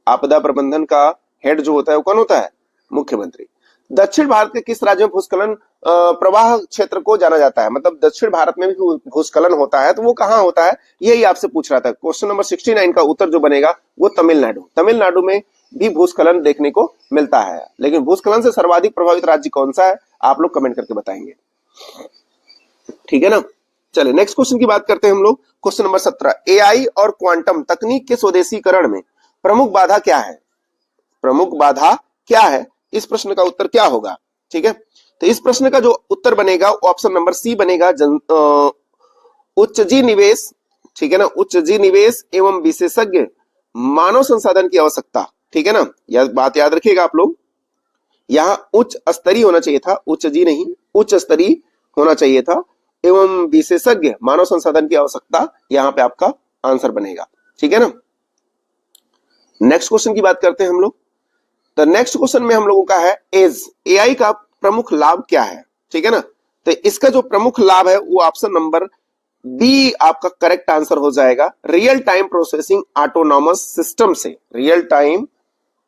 आपदा प्रबंधन का हेड जो होता है वो कौन होता है, मुख्यमंत्री। दक्षिण भारत के किस राज्य में भूस्खलन प्रवाह क्षेत्र को जाना जाता है, मतलब दक्षिण भारत में भी भूस्खलन होता है तो वो कहां होता है, यही आपसे पूछ रहा था। क्वेश्चन नंबर 69 का उत्तर जो बनेगा वो तमिलनाडु में भी भूस्खलन देखने को मिलता है। लेकिन भूस्खलन से सर्वाधिक प्रभावित राज्य कौन सा है, आप लोग कमेंट करके बताएंगे, ठीक है ना। चलिए नेक्स्ट क्वेश्चन की बात करते हैं हम लोग, क्वेश्चन नंबर 17। एआई और क्वांटम तकनीक के स्वदेशीकरण में प्रमुख बाधा क्या है, प्रमुख बाधा क्या है, इस प्रश्न का उत्तर क्या होगा, ठीक है। तो इस प्रश्न का जो उत्तर बनेगा ऑप्शन नंबर सी बनेगा, उच्चजी निवेश, ठीक है ना, उच्चजी निवेश एवं विशेषज्ञ मानव संसाधन की आवश्यकता, ठीक है ना। यह बात याद रखिएगा आप लोग, यहां उच्च स्तरीय होना चाहिए था, उच्चजी नहीं, उच्च स्तरीय होना चाहिए था, एवं विशेषज्ञ मानव संसाधन की आवश्यकता यहाँ पे आपका आंसर बनेगा। ठीक है ना। नेक्स्ट क्वेश्चन की बात करते हैं हम लोग। तो नेक्स्ट क्वेश्चन में हम लोगों का है एज एआई का प्रमुख लाभ क्या है। ठीक है ना। तो इसका जो प्रमुख लाभ है वो ऑप्शन नंबर बी आपका करेक्ट आंसर हो जाएगा। Real time processing autonomous system से, real time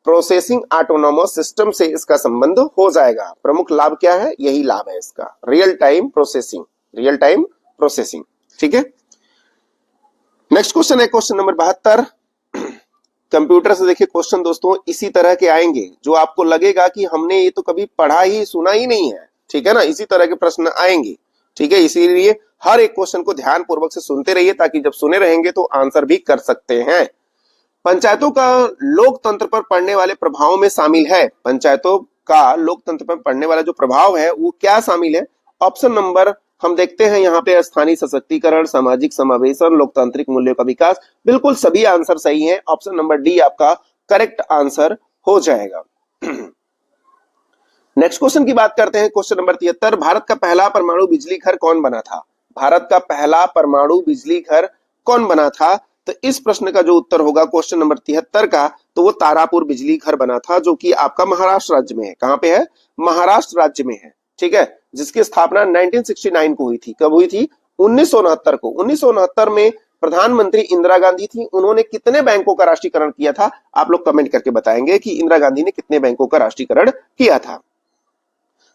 processing autonomous system से इसका संबंध हो जाएगा। प्रमुख लाभ क्या है, यही लाभ है इसका, real time processing, real time processing. ठीक है। नेक्स्ट क्वेश्चन है क्वेश्चन नंबर 72। कंप्यूटर से देखिए क्वेश्चन दोस्तों इसी तरह के आएंगे जो आपको लगेगा कि हमने ये तो कभी पढ़ा ही सुना ही नहीं है। ठीक है ना, इसी तरह के प्रश्न आएंगे। ठीक है, इसीलिए हर एक क्वेश्चन को ध्यान पूर्वक से सुनते रहिए ताकि जब सुने रहेंगे तो आंसर भी कर सकते हैं। पंचायतों का लोकतंत्र पर पड़ने वाले प्रभावों में शामिल है, पंचायतों का लोकतंत्र पर पड़ने वाला जो प्रभाव है वो क्या शामिल है। ऑप्शन नंबर हम देखते हैं यहाँ पे स्थानीय सशक्तिकरण, सामाजिक समावेशन, लोकतांत्रिक मूल्यों का विकास। बिल्कुल सभी आंसर सही हैं। ऑप्शन नंबर डी आपका करेक्ट आंसर हो जाएगा। नेक्स्ट क्वेश्चन की बात करते हैं क्वेश्चन नंबर 73। भारत का पहला परमाणु बिजली घर कौन बना था। भारत का पहला परमाणु बिजली घर कौन बना था। तो इस प्रश्न का जो उत्तर होगा क्वेश्चन नंबर 73 का, तो वो तारापुर बिजली घर बना था जो कि आपका महाराष्ट्र राज्य में है। कहां पे है, महाराष्ट्र राज्य में है। ठीक है, जिसकी स्थापना 1969 को हुई थी। कब हुई थी, 1969 को। 1969 में प्रधानमंत्री इंदिरा गांधी थी। उन्होंने कितने बैंकों का राष्ट्रीयकरण किया था, आप लोग कमेंट करके बताएंगे कि इंदिरा गांधी ने कितने बैंकों का राष्ट्रीयकरण किया था।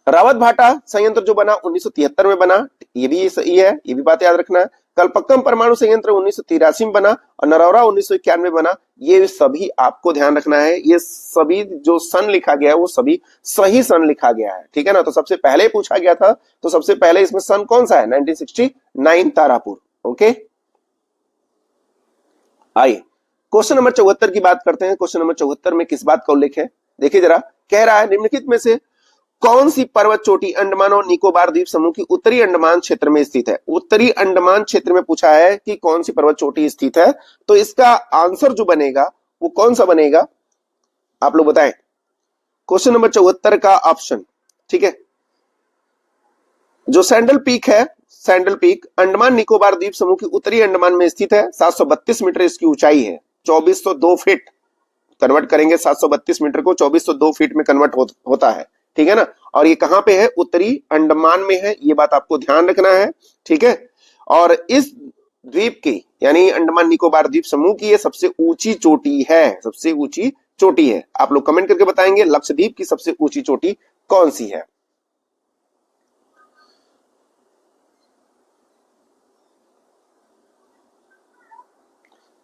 रावत भाटा संयंत्र जो बना 1973 में बना, ये भी सही है, ये भी बात याद रखना है। कलपक्कम परमाणु संयंत्र 1983 में बना और नरौरा 1991 में बना। ये सभी आपको ध्यान रखना है, ये सभी जो सन लिखा गया है वो सभी सही सन लिखा गया है। ठीक है ना। तो सबसे पहले पूछा गया था, तो सबसे पहले इसमें सन कौन सा है, 1969 तारापुर। ओके, आइए क्वेश्चन नंबर 74 की बात करते हैं। क्वेश्चन नंबर 74 में किस बात का उल्लेख है, देखिए जरा। कह रहा है निम्नलिखित में से कौन सी पर्वत चोटी अंडमान और निकोबार द्वीप समूह की उत्तरी अंडमान क्षेत्र में स्थित है। उत्तरी अंडमान क्षेत्र में पूछा है कि कौन सी पर्वत चोटी स्थित है। तो इसका आंसर जो बनेगा वो कौन सा बनेगा, आप लोग बताएं। क्वेश्चन नंबर 74 का ऑप्शन, ठीक है, जो सैंडल पीक है, सैंडल पीक अंडमान निकोबार द्वीप समूह की उत्तरी अंडमान में स्थित है। 732 मीटर इसकी ऊंचाई है, 2402 फीट। कन्वर्ट करेंगे 732 मीटर को 2402 फीट में कन्वर्ट होता है। ठीक है ना। और ये कहां पे है, उत्तरी अंडमान में है, ये बात आपको ध्यान रखना है। ठीक है। और इस द्वीप की यानी अंडमान निकोबार द्वीप समूह की ये सबसे ऊंची चोटी है, सबसे ऊंची चोटी है। आप लोग कमेंट करके बताएंगे लक्षद्वीप की सबसे ऊंची चोटी कौन सी है।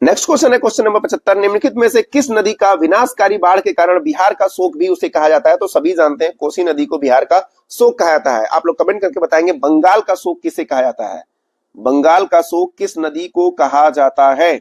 नेक्स्ट क्वेश्चन है क्वेश्चन नंबर 75। निम्नलिखित में से किस नदी का विनाशकारी बाढ़ के कारण बिहार का शोक भी उसे कहा जाता है। तो सभी जानते हैं कोसी नदी को बिहार का शोक कहा जाता है। आप लोग कमेंट करके बताएंगे बंगाल का शोक किसे कहा जाता है, बंगाल का शोक किस नदी को कहा जाता है।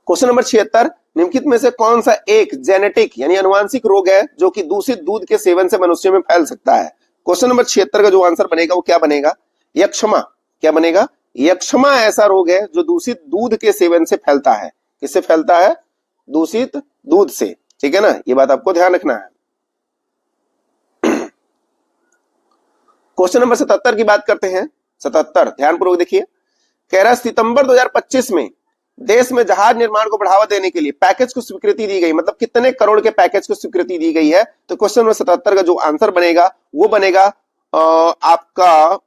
Question number 76। निम्नलिखित में से कौन सा एक जेनेटिक यानी अनुवांशिक रोग है जो कि दूषित दूध के सेवन से मनुष्य में फैल सकता है। क्वेश्चन नंबर 76 का जो आंसर बनेगा वो क्या बनेगा, यक्षमा। क्या बनेगा, यक्षमा ऐसा रोग है जो दूषित दूध के सेवन से फैलता है। किससे फैलता है, दूषित दूध से। ठीक है ना, ये बात आपको ध्यान रखना है। क्वेश्चन नंबर 77 की बात करते हैं। 77 ध्यानपूर्वक देखिए। कह रहा है सितंबर 2025 में देश में जहाज निर्माण को बढ़ावा देने के लिए पैकेज को स्वीकृति दी गई, मतलब कितने करोड़ के पैकेज को स्वीकृति दी गई है। तो क्वेश्चन नंबर 77 का जो आंसर बनेगा वो बनेगा आपका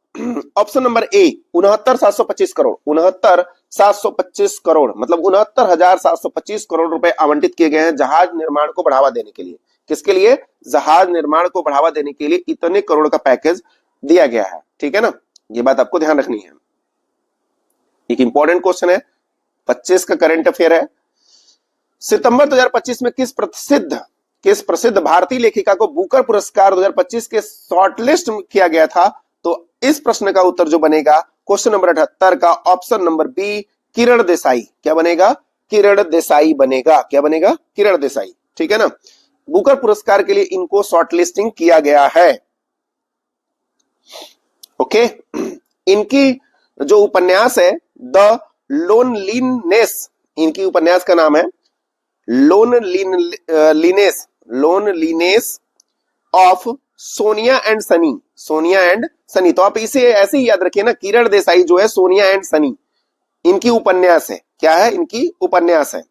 option number A 69,725 crore. 69,725 crore मतलब 69,725 करोड़ रुपए आवंटित किए गए हैं जहाज निर्माण को बढ़ावा देने के लिए। किसके लिए, जहाज निर्माण को बढ़ावा देने के लिए इतने करोड़ का पैकेज दिया गया है। ठीक है ना, ये बात आपको ध्यान रखनी है। एक इंपॉर्टेंट क्वेश्चन है, 25 का करंट अफेयर है। सितंबर 2025 में किस प्रसिद्ध भारतीय लेखिका को बुकर पुरस्कार 2025 के शॉर्टलिस्ट किया गया था। तो इस प्रश्न का उत्तर जो बनेगा क्वेश्चन नंबर 78 का option number B Kiran Desai. क्या बनेगा, किरण देसाई बनेगा। क्या बनेगा, किरण देसाई। ठीक है ना, बुकर पुरस्कार के लिए इनको शॉर्टलिस्टिंग किया गया है। ओके, इनकी जो उपन्यास है द लोनलीनेस, इनकी उपन्यास का नाम है loneliness of Sonia and Sunny. Sonia and Sunny, तो आप इसे ऐसे ही याद रखिए ना, किरण देसाई जो है सोनिया एंड सनी, इनकी उपन्यास है। क्या है? इनकी उपन्यास है,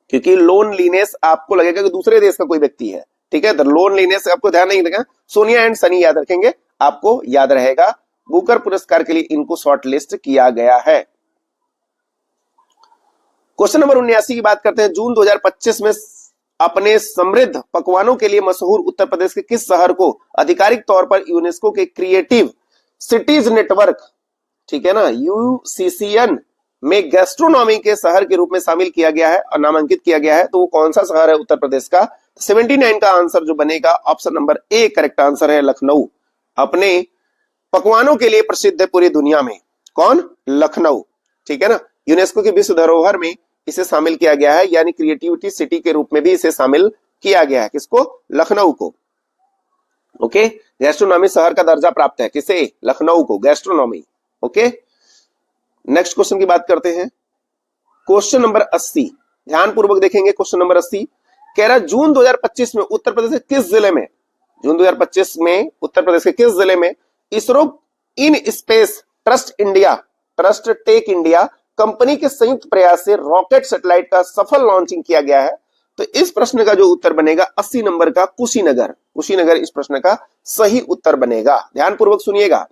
क्योंकि लोनलीनेस आपको लगेगा कि दूसरे देश का कोई व्यक्ति है, ठीक है, तो लोनलीनेस आपको ध्यान नहीं रखेगा, सोनिया एंड सनी याद रखेंगे, आपको याद रहेगा। बुकर पुरस्कार के लिए इनको शॉर्ट लिस्ट किया गया है। क्वेश्चन नंबर 79 की बात करते हैं। जून 2025 में अपने समृद्ध पकवानों के लिए मशहूर उत्तर प्रदेश के किस शहर को आधिकारिक तौर पर यूनेस्को के क्रिएटिव सिटीज नेटवर्क, ठीक है ना, यूसीसीएन में गैस्ट्रोनॉमी के शहर के रूप में शामिल किया गया है और नामांकित किया गया है? तो वो कौन सा शहर है उत्तर प्रदेश का? 79 का आंसर जो बनेगा option number A correct answer है, लखनऊ। अपने पकवानों के लिए प्रसिद्ध है पूरी दुनिया में। कौन? लखनऊ, ठीक है ना। यूनेस्को की विश्व धरोहर में इसे शामिल किया गया है, यानी क्रिएटिविटी सिटी के रूप में भी इसे शामिल किया गया है। किसको? लखनऊ को। ओके, गैस्ट्रोनॉमी शहर का दर्जा प्राप्त है। किसे? लखनऊ को, गैस्ट्रोनॉमी। ओके, नेक्स्ट क्वेश्चन की बात करते हैं। क्वेश्चन नंबर 80 ध्यानपूर्वक देखेंगे। क्वेश्चन नंबर 80 कह रहा है जून 2025 में उत्तर प्रदेश के किस जिले में, जून 2025 में उत्तर प्रदेश के किस जिले में ISRO in space trust tech India company के संयुक्त प्रयास से रॉकेट सैटेलाइट का सफल लॉन्चिंग किया गया है? तो इस प्रश्न का जो उत्तर बनेगा 80 नंबर का कुशीनगर। कुशीनगर इस प्रश्न का सही उत्तर बनेगा। ध्यानपूर्वक सुनिएगा,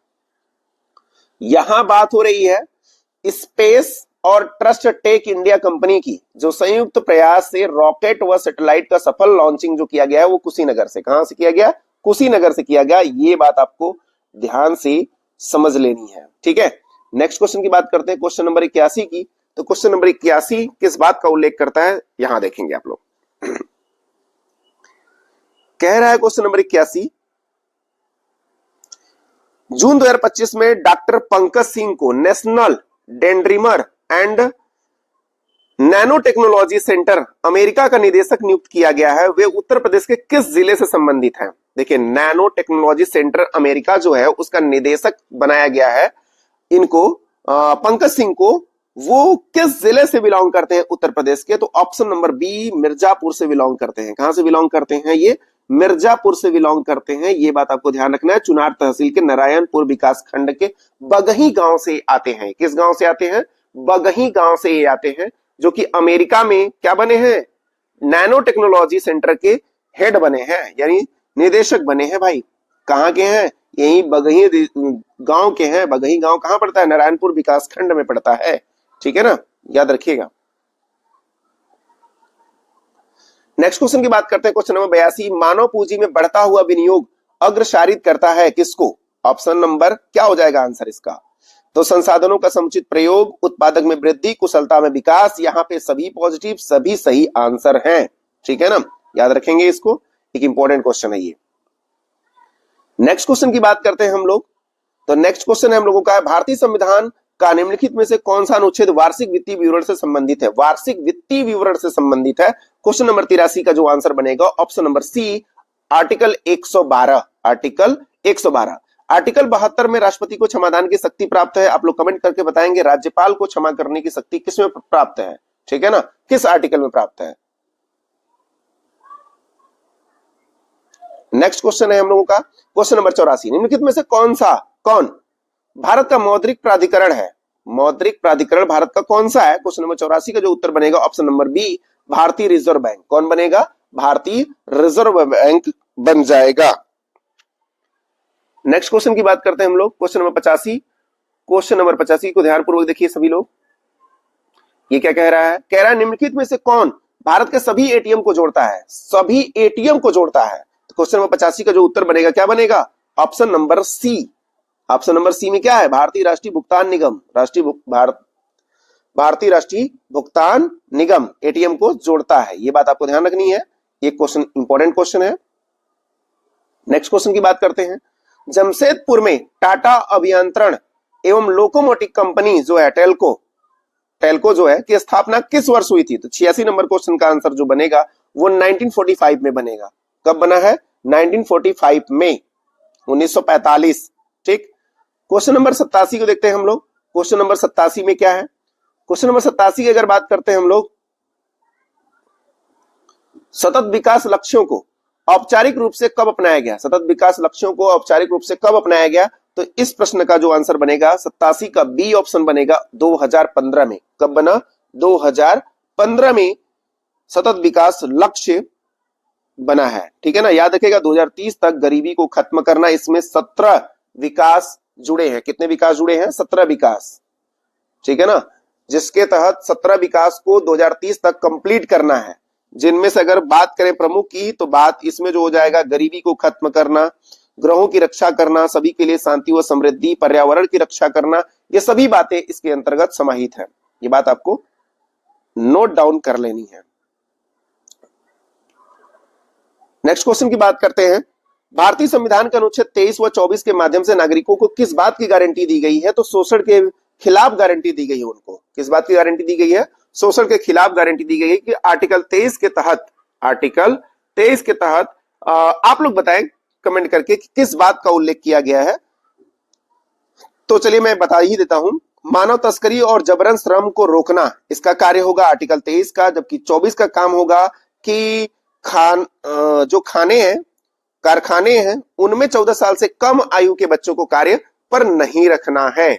यहां बात हो रही है स्पेस और ट्रस्ट टेक इंडिया कंपनी की जो संयुक्त प्रयास से रॉकेट व सैटेलाइट का सफल लॉन्चिंग जो किया गया है वो कुशीनगर से। कहां से किया गया? कुशीनगर से किया गया। ये बात आपको ध्यान से समझ लेनी है, ठीक है। नेक्स्ट क्वेश्चन की बात करते हैं, क्वेश्चन नंबर 81 की। तो क्वेश्चन नंबर 81 किस बात का उल्लेख करता है, यहां देखेंगे आप लोग। कह रहा है क्वेश्चन नंबर 81 जून 2025 में डॉक्टर पंकज सिंह को national dendrimer and nano technology centre America का निदेशक नियुक्त किया गया है। वे उत्तर प्रदेश के किस जिले से संबंधित हैं? देखिए, नैनो टेक्नोलॉजी सेंटर अमेरिका जो है उसका निदेशक बनाया गया है इनको, पंकज सिंह को। वो किस जिले से बिलोंग करते हैं? उत्तर प्रदेश के। तो ऑप्शन नंबर बी मिर्जापुर से बिलोंग करते हैं। कहां से बिलोंग करते हैं? ये मिर्जापुर से बिलोंग करते हैं। ये बात आपको ध्यान रखना है। चुनार तहसील के नारायणपुर विकास खंड के बगही गांव से आते हैं। किस गांव से आते हैं? बगही गांव से ये आते हैं, जो कि अमेरिका में क्या बने हैं? नैनो टेक्नोलॉजी सेंटर के हेड बने हैं, यानी निदेशक बने हैं। भाई कहां के हैं? यही बगही गांव के हैं। बगही गांव कहां पड़ता है? नारायणपुर विकास खंड में पड़ता है, ठीक है ना, याद रखिएगा। नेक्स्ट क्वेश्चन की बात करते हैं, क्वेश्चन नंबर 82 मानव पूंजी में बढ़ता हुआ विनियोग अग्रसारित करता है किसको? ऑप्शन नंबर क्या हो जाएगा आंसर इसका? तो संसाधनों का समुचित प्रयोग, उत्पादक में वृद्धि, कुशलता में विकास। यहां पे सभी पॉजिटिव, सभी सही आंसर हैं, ठीक है ना, याद रखेंगे इसको, एक इंपॉर्टेंट क्वेश्चन है ये। नेक्स्ट क्वेश्चन की बात करते हैं हम लोग। तो नेक्स्ट क्वेश्चन है हम लोगों का, भारतीय संविधान का निम्नलिखित में से कौन सा अनुच्छेद वार्षिक वित्तीय विवरण से संबंधित है? वार्षिक वित्तीय विवरण से संबंधित है। क्वेश्चन नंबर 83 का जो आंसर बनेगा option number C article 112। Article 112। Article 72 में राष्ट्रपति को क्षमादान की शक्ति प्राप्त है। आप लोग कमेंट करके बताएंगे राज्यपाल को क्षमा करने की शक्ति किसमें प्राप्त है, ठीक है ना, किस आर्टिकल में प्राप्त है? नेक्स्ट क्वेश्चन है हम लोगों का क्वेश्चन नंबर 84 निम्नलिखित में से कौन भारत का मौद्रिक प्राधिकरण है? मौद्रिक प्राधिकरण भारत का कौन सा है? क्वेश्चन नंबर 84 का जो उत्तर बनेगा ऑप्शन नंबर बी भारतीय रिजर्व बैंक। कौन बनेगा? भारतीय रिजर्व बैंक बन जाएगा। नेक्स्ट क्वेश्चन की बात करते हैं हम लोग, क्वेश्चन नंबर 85। क्वेश्चन नंबर 85 को ध्यानपूर्वक देखिए सभी लोग। ये क्या कह रहा है? कह रहा है निम्नलिखित में से कौन भारत के सभी एटीएम को जोड़ता है? सभी एटीएम को जोड़ता है। तो क्वेश्चन नंबर 85 का जो उत्तर बनेगा क्या बनेगा? Option number C. Option number C में क्या है? भारतीय राष्ट्रीय भुगतान निगम। भारतीय राष्ट्रीय भुगतान निगम एटीएम को जोड़ता है। ये बात आपको ध्यान रखनी है, ये क्वेश्चन इंपॉर्टेंट क्वेश्चन है। नेक्स्ट क्वेश्चन की बात करते हैं। जमशेदपुर में टाटा अभियंत्रण एवं लोकोमोटिव कंपनी जो है टेल्को जो है की स्थापना किस वर्ष हुई थी? तो 86 नंबर क्वेश्चन का आंसर जो बनेगा वो 1945 में बनेगा। कब बना है? 1945 में, 1945, ठीक। क्वेश्चन नंबर 87 को देखते हैं हम लोग। क्वेश्चन नंबर 87 में क्या है? क्वेश्चन नंबर 87 की अगर बात करते हैं हम लोग, सतत विकास लक्ष्यों को औपचारिक रूप से कब अपनाया गया? सतत विकास लक्ष्यों को औपचारिक रूप से कब अपनाया गया? तो इस प्रश्न का जो आंसर बनेगा 87 का बी ऑप्शन बनेगा 2015 में। कब बना? 2015 में सतत विकास लक्ष्य बना है, ठीक है ना। याद रखिएगा 2030 तक गरीबी को खत्म करना, इसमें 17 विकास जुड़े हैं। कितने विकास जुड़े हैं? 17 विकास, ठीक है ना, जिसके तहत 17 विकास को 2030 तक कंप्लीट करना है। जिनमें से अगर बात करें प्रमुख की, तो बात इसमें जो हो जाएगा गरीबी को खत्म करना, ग्रहों की रक्षा करना, सभी के लिए शांति व समृद्धि, पर्यावरण की रक्षा करना, ये सभी बातें इसके अंतर्गत समाहित है। ये बात आपको नोट डाउन कर लेनी है। नेक्स्ट क्वेश्चन की बात करते हैं। भारतीय संविधान के अनुच्छेद 23 व 24 के माध्यम से नागरिकों को किस बात की गारंटी दी गई है? तो शोषण के खिलाफ गारंटी दी गई है उनको। किस बात की गारंटी दी गई है? शोषण के खिलाफ गारंटी दी गई है कि आर्टिकल 23 के तहत आप लोग बताएं कमेंट करके कि किस बात का उल्लेख किया गया है। तो चलिए मैं बता ही देता हूं। मानव तस्करी और जबरन श्रम को रोकना, इसका कार्य होगा आर्टिकल 23 का, जबकि 24 का काम होगा कि जो खाने हैं, कारखाने हैं, उनमें 14 साल से कम आयु के बच्चों को कार्य पर नहीं रखना है,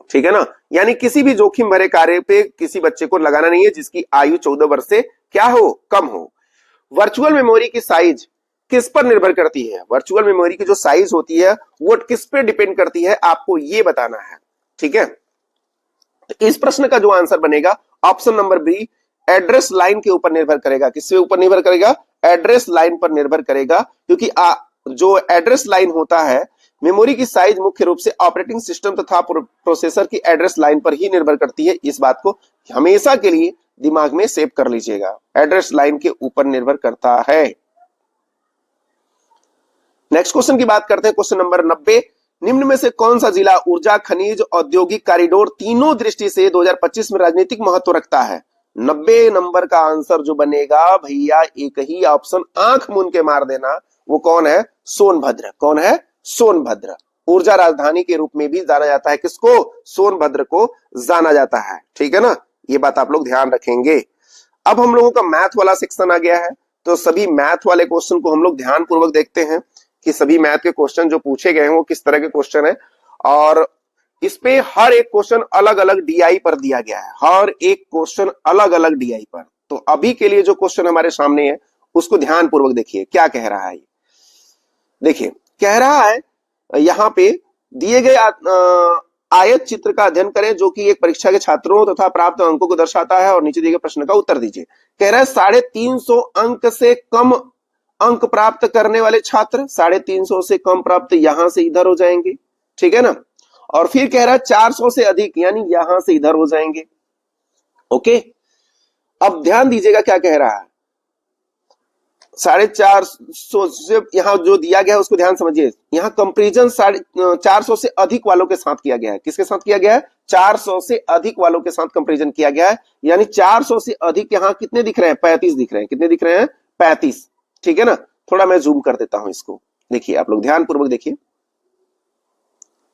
ठीक है ना। यानी किसी भी जोखिम भरे कार्य पे किसी बच्चे को लगाना नहीं है जिसकी आयु 14 वर्ष से क्या हो? कम हो। वर्चुअल मेमोरी की साइज किस पर निर्भर करती है? वर्चुअल मेमोरी की जो साइज होती है वो किस पे डिपेंड करती है, आपको ये बताना है, ठीक है। तो इस प्रश्न का जो आंसर बनेगा option number B, address line के ऊपर निर्भर करेगा। किसके ऊपर निर्भर करेगा? एड्रेस लाइन पर निर्भर करेगा, क्योंकि जो एड्रेस लाइन होता है, मेमोरी की साइज मुख्य रूप से ऑपरेटिंग सिस्टम तथा प्रोसेसर की एड्रेस लाइन पर ही निर्भर करती है। इस बात को हमेशा के लिए दिमाग में सेव कर लीजिएगा, एड्रेस लाइन के ऊपर निर्भर करता है। नेक्स्ट क्वेश्चन की बात करते हैं, क्वेश्चन नंबर 90। निम्न में से कौन सा जिला ऊर्जा, खनिज, औद्योगिक कॉरिडोर तीनों दृष्टि से 2025 में राजनीतिक महत्व रखता है? 90 नंबर का आंसर जो बनेगा भैया, एक ही ऑप्शन आंख मूंद के मार देना, वो कौन है? सोनभद्र। कौन है? सोनभद्र। ऊर्जा राजधानी के रूप में भी जाना जाता है। किसको? सोनभद्र को जाना जाता है, ठीक है ना। ये बात आप लोग ध्यान रखेंगे। अब हम लोगों का मैथ वाला सेक्शन आ गया है, तो सभी मैथ वाले क्वेश्चन को हम लोग ध्यान पूर्वक देखते हैं कि सभी मैथ के क्वेश्चन जो पूछे गए हैं वो किस तरह के क्वेश्चन है। और इस पे हर एक क्वेश्चन अलग अलग डीआई पर दिया गया है, हर एक क्वेश्चन अलग अलग डीआई पर। तो अभी के लिए जो क्वेश्चन हमारे सामने है उसको ध्यान पूर्वक देखिए क्या कह रहा है। देखिए कह रहा है यहाँ पे दिए गए आयत चित्र का अध्ययन करें जो कि एक परीक्षा के छात्रों तथा प्राप्त अंकों को दर्शाता है, और नीचे दिए गए प्रश्न का उत्तर दीजिए। कह रहा है 350 अंक से कम अंक प्राप्त करने वाले छात्र 350 से कम प्राप्त यहां से इधर हो जाएंगे, ठीक है ना। और फिर कह रहा है 400 से अधिक यानी यहां से इधर हो जाएंगे। ओके, अब ध्यान दीजिएगा क्या कह रहा है। 450 से यहां जो दिया गया है उसको ध्यान समझिए। यहां कंपैरिजन 450 से अधिक वालों के साथ किया गया है। किसके साथ किया गया है? 400 से अधिक वालों के साथ कंपैरिजन किया गया है। यानी 400 से अधिक यहां कितने दिख रहे हैं? 35 दिख रहे हैं। कितने दिख रहे हैं? 35, ठीक है ना। थोड़ा मैं जूम कर देता हूं इसको, देखिए आप लोग ध्यान पूर्वक देखिए।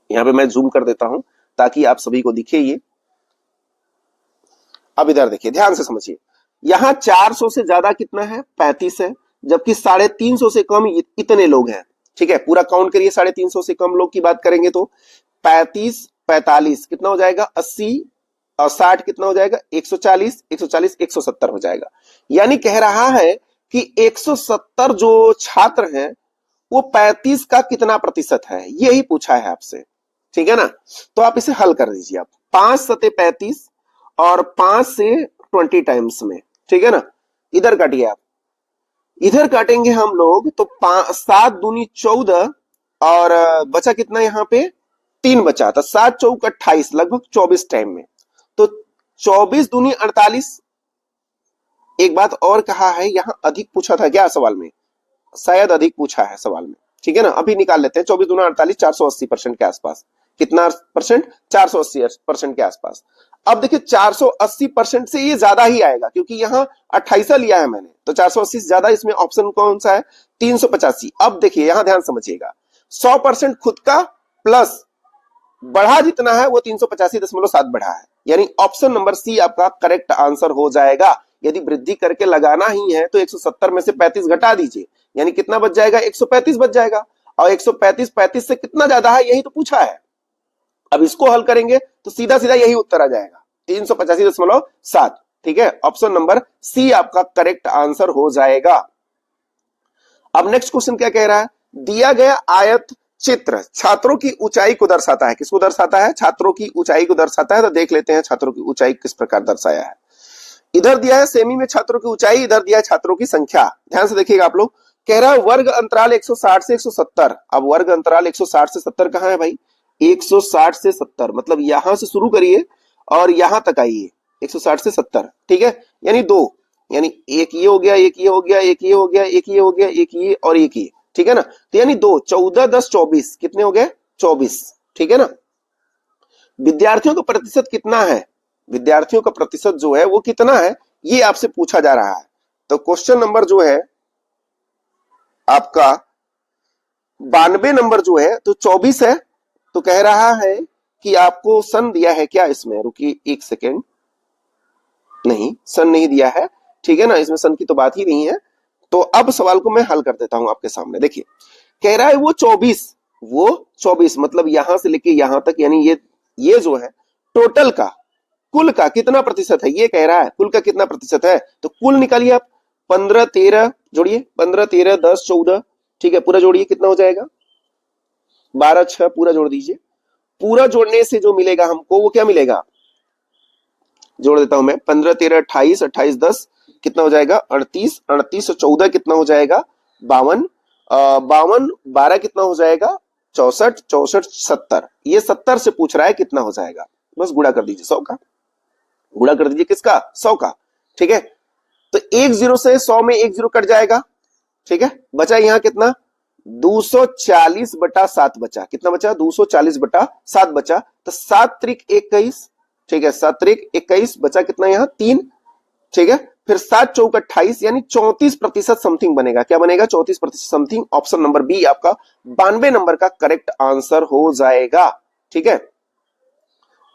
यहां पे मैं जूम कर देता हूं ताकि आप सभी को दिखे ये। अब इधर देखिए, ध्यान से समझिए। यहां 400 से ज्यादा कितना है? 35 है, जबकि 350 से कम इतने लोग हैं, ठीक है। पूरा काउंट करिए, 350 से कम लोग की बात करेंगे तो 35 45 कितना हो जाएगा? 80 और 60 कितना हो जाएगा? 140 140 170 हो जाएगा। यानी कह रहा है कि 170 जो छात्र हैं वो 35 का कितना प्रतिशत है, यही पूछा है आपसे, ठीक है ना। तो आप इसे हल कर दीजिए। आप 5 सते 35 और 5 से 20 टाइम्स में, ठीक है ना। इधर काटिए आप, इधर काटेंगे हम लोग तो 7 दूनी 14 और बचा कितना? यहाँ पे 3 बचा था। 7 चौक 28, लगभग 24 टाइम में। तो 24 दूनी 48। एक बात और कहा है, यहां अधिक पूछा था क्या सवाल में? शायद अधिक पूछा है सवाल में, ठीक है ना। अभी निकाल लेते हैं। 24 दूना 48, 480% के आसपास। कितना परसेंट? 480% के आसपास। अब देखिए 480% से ये ज्यादा ही आएगा, क्योंकि यहाँ 28 लिया है मैंने, तो 480 से ज्यादा इसमें ऑप्शन कौन सा है? 385। अब देखिए यहां ध्यान समझिएगा, 100% खुद का प्लस बढ़ा जितना है वो 385.7 बढ़ा है। यानी ऑप्शन नंबर सी आपका करेक्ट आंसर हो जाएगा। यदि वृद्धि करके लगाना ही है तो 170 में से 35 घटा दीजिए, यानी कितना बच जाएगा? 135 बच जाएगा। और 135 35 से कितना ज्यादा है यही तो पूछा है। अब इसको हल करेंगे तो सीधा सीधा यही उत्तर आ जाएगा 385.7। ठीक है, ऑप्शन नंबर सी आपका करेक्ट आंसर हो जाएगा। अब नेक्स्ट क्वेश्चन क्या कह रहा है, दिया गया आयत चित्र छात्रों की ऊंचाई को दर्शाता है। किसको दर्शाता है? छात्रों की ऊंचाई को दर्शाता है। तो देख लेते हैं छात्रों की ऊंचाई किस प्रकार दर्शाया है। इधर दिया है सेमी में छात्रों की ऊंचाई, इधर दिया है छात्रों की संख्या। ध्यान से देखिएगा आप लोग। कह रहा है वर्ग अंतराल 160 से 170। अब वर्ग अंतराल 160 से 70 कहां है भाई? 160 से 70 मतलब यहां से शुरू करिए और यहां तक आइए 160 से 70। ठीक है, यानी दो, यानी एक ये हो गया, एक ये हो गया, एक ये हो गया, एक ये हो गया, एक ये और एक ये। ठीक है ना, तो यानी 2 14 10 24 कितने हो गए? 24। ठीक है ना। विद्यार्थियों का प्रतिशत कितना है? विद्यार्थियों का प्रतिशत जो है वो कितना है ये आपसे पूछा जा रहा है। तो क्वेश्चन नंबर जो है आपका 92 नंबर जो है तो 24 है। तो कह रहा है कि आपको सन दिया है क्या इसमें? रुकिए एक सेकेंड, नहीं सन नहीं दिया है। ठीक है ना, इसमें सन की तो बात ही नहीं है। तो अब सवाल को मैं हल कर देता हूं आपके सामने। देखिए कह रहा है वो 24 मतलब यहां से लेके यहां तक, यानी ये जो है टोटल का कुल का कितना प्रतिशत है ये कह रहा है। कुल का कितना प्रतिशत है तो कुल निकालिए आप। 15 13 जोड़िए, 15 13 10 14। ठीक है, पूरा जोड़िए कितना हो जाएगा? 12 6 पूरा जोड़ दीजिए। पूरा जोड़ने से जो मिलेगा हमको वो क्या मिलेगा? जोड़ देता हूं मैं। 15 13 28 28 10 कितना हो जाएगा? 38 38 और 14 कितना हो जाएगा? 52 52 12 कितना हो जाएगा? 64 64 70। ये 70 से पूछ रहा है कितना हो जाएगा। बस गुणा कर दीजिए 100 का, गुणा कर दीजिए किसका? 100 का। ठीक है, तो 1 0 से 100 में 1 0 कट जाएगा। ठीक है, बचा यहां कितना? 240/7 बचा। कितना बचा? 240/7 बचा। तो 7 त्रिक 21। ठीक है, 7 त्रिक 21 बचा कितना यहां? 3। ठीक है, फिर 7 चौक 28 यानी 34% समथिंग बनेगा। क्या बनेगा? 34% समथिंग। ऑप्शन नंबर बी आपका 92 नंबर का करेक्ट आंसर हो जाएगा। ठीक है,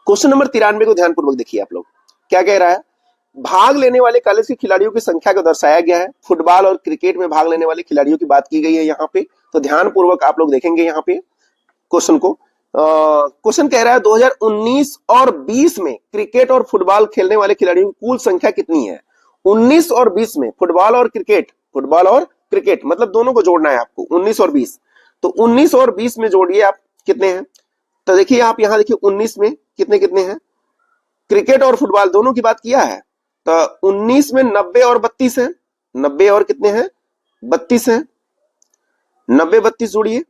क्वेश्चन नंबर 93 को ध्यानपूर्वक देखिए आप लोग। क्या कह रहा है? भाग लेने वाले कॉलेज के खिलाड़ियों की संख्या को दर्शाया गया है। फुटबॉल और क्रिकेट में भाग लेने वाले खिलाड़ियों की बात की गई है यहाँ पे। तो ध्यानपूर्वक आप लोग देखेंगे यहाँ पे क्वेश्चन को। क्वेश्चन कह रहा है 2019 और 20 में क्रिकेट और फुटबॉल खेलने वाले खिलाड़ियों की कुल संख्या कितनी है? 19 और 20 में फुटबॉल और क्रिकेट मतलब दोनों को जोड़ना है आपको, 19 और 20। तो 19 और 20 में जोड़िए आप कितने हैं। तो देखिए आप यहां देखिए 19 में कितने कितने हैं? क्रिकेट और फुटबॉल दोनों की बात किया है। तो 19 में 90 और 32 है। 90 और कितने हैं? 32 है। 90 32 जोड़िए,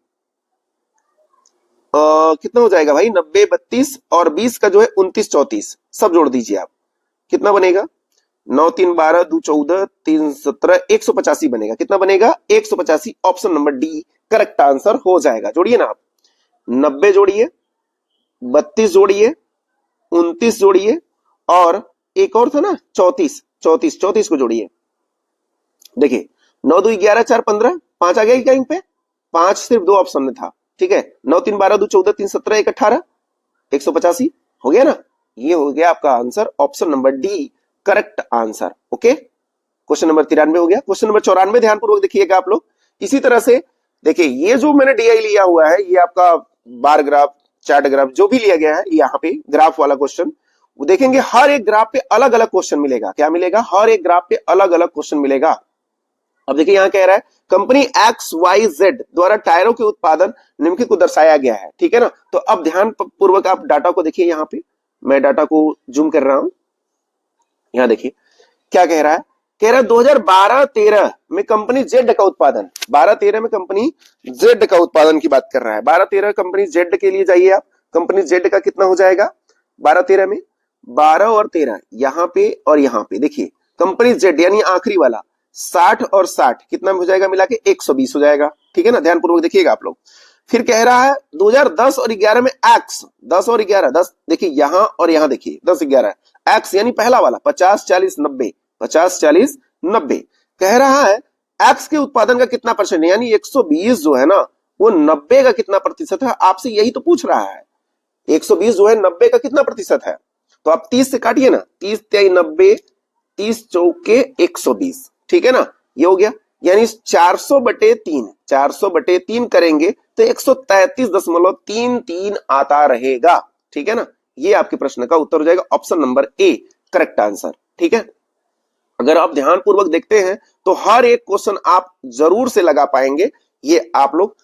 कितना हो जाएगा भाई? 90 32 और 20 का जो है 29 34 सब जोड़ दीजिए आप। कितना बनेगा? 9 3 12 2 14 3 17 185 बनेगा। कितना बनेगा? 185। Option number D correct answer हो जाएगा। जोड़िए ना आप। 90 जोड़िए, 32 जोड़िए, 29 जोड़िए और एक और था ना 34 को जोड़िए। देखिए 9 2 11 4 15 5 आ गया क्या पे? 5 सिर्फ 2 ऑप्शन में था। ठीक है, 9 3 12 2 14 3 17 1 18 185 हो गया ना। ये हो गया आपका answer, option number D correct answer. Okay, question number 93 हो गया। क्वेश्चन नंबर 94 ध्यानपूर्वक देखिएगा आप लोग। इसी तरह से देखिए ये जो मैंने डीआई लिया हुआ है ये आपका बार ग्राफ चार्ट ग्राफ जो भी लिया गया है यहाँ पे ग्राफ वाला क्वेश्चन, वो देखेंगे हर एक ग्राफ पे अलग अलग क्वेश्चन मिलेगा। क्या मिलेगा? हर एक ग्राफ पे अलग अलग क्वेश्चन मिलेगा। अब देखिए यहां कह रहा है कंपनी XYZ द्वारा टायरों के उत्पादन निम्नलिखित को दर्शाया गया है। ठीक है ना, तो अब ध्यान पूर्वक आप डाटा को देखिए। यहाँ पे मैं डाटा को जूम कर रहा हूं। यहां देखिए क्या कह रहा है। कह रहा है 2012-13 में कंपनी जेड का उत्पादन, 12-13 में कंपनी जेड का उत्पादन की बात कर रहा है। 12-13 कंपनी जेड के लिए जाइए आप। कंपनी जेड का कितना हो जाएगा 12-13 में? 12 और 13 यहाँ पे और यहाँ पे देखिए कंपनी जेड यानी आखिरी वाला 60 और 60 कितना हो जाएगा मिला के? 120 हो जाएगा। ठीक है ना, ध्यानपूर्वक देखिएगा आप लोग। फिर कह रहा है 2010 और 11 में एक्स 10 और 11 10 देखिए यहां और यहां देखिए 10 11 एक्स यानी पहला वाला 50 40 90 50 40 90 कह रहा है एक्स के उत्पादन का कितना परसेंट है, यानी 120 जो है ना वो 90 का कितना प्रतिशत है। आपसे यही तो पूछ रहा है 120 जो है 90 का कितना प्रतिशत है। तो आप 30 से काटिए ना, 30 3 90 30 चौके 120। ठीक है ना, ये हो गया। यानी 400/3, 400/3 करेंगे तो 133.33 आता रहेगा। ठीक है ना, ये आपके प्रश्न का उत्तर हो जाएगा, option number A correct answer. ठीक है, अगर आप ध्यान पूर्वक देखते हैं तो हर एक क्वेश्चन आप जरूर से लगा पाएंगे। ये आप लोग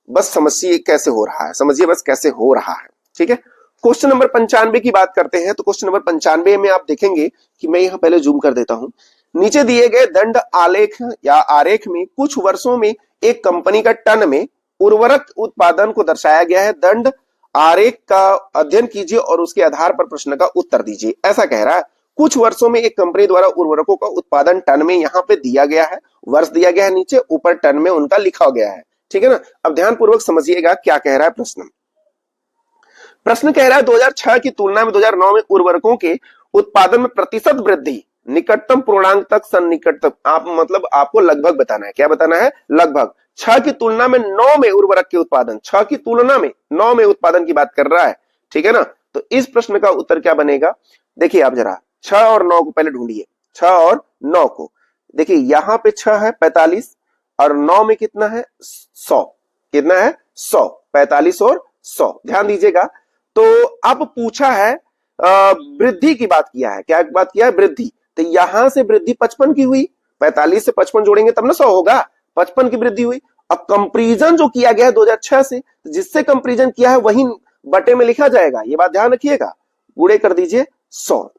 बस समझिए कैसे हो रहा है, समझिए बस कैसे हो रहा है। ठीक है, क्वेश्चन नंबर 95 की बात करते हैं। तो क्वेश्चन नंबर 95 में आप देखेंगे कि मैं यहां पहले जूम कर देता हूं। नीचे दिए गए दंड आलेख या आरेख में कुछ वर्षों में एक कंपनी का टन में उर्वरक उत्पादन को दर्शाया गया है। दंड आरेख का अध्ययन कीजिए और उसके आधार पर प्रश्न का उत्तर दीजिए। ऐसा कह रहा है कुछ वर्षों में एक कंपनी द्वारा उर्वरकों का उत्पादन टन में यहाँ पे दिया गया है, वर्ष दिया गया है, नीचे ऊपर टन में उनका लिखा गया है। ठीक है ना, अब ध्यान पूर्वक समझिएगा क्या कह रहा है प्रश्न। प्रश्न कह रहा है 2006 की तुलना में 2009 में उर्वरकों के उत्पादन में प्रतिशत वृद्धि निकटतम पूर्णांक तक सन्निकटतम, आप मतलब आपको लगभग बताना है। क्या बताना है? लगभग। 6 की तुलना में 9 में उर्वरक के उत्पादन, 6 की तुलना में 9 में उत्पादन की बात कर रहा है। ठीक है ना, तो इस प्रश्न का उत्तर क्या बनेगा? देखिए आप जरा 6 और 9 को पहले ढूंढिए, 6 और 9 को देखिए। यहां पे 6 है 45 और 9 में कितना है? 100। कितना है? 100। 45 और 100, ध्यान दीजिएगा। तो अब पूछा है वृद्धि की बात किया है। क्या बात किया है? वृद्धि। तो यहां से वृद्धि 55 की हुई, 45 से 55 जोड़ेंगे तब ना 100 होगा। 55 की वृद्धि हुई। अब कंपैरिजन जो किया गया है 2006 से, जिससे कंपैरिजन किया है वही बटे में लिखा जाएगा, ये बात ध्यान रखिएगा। गुणे कर दीजिए 100।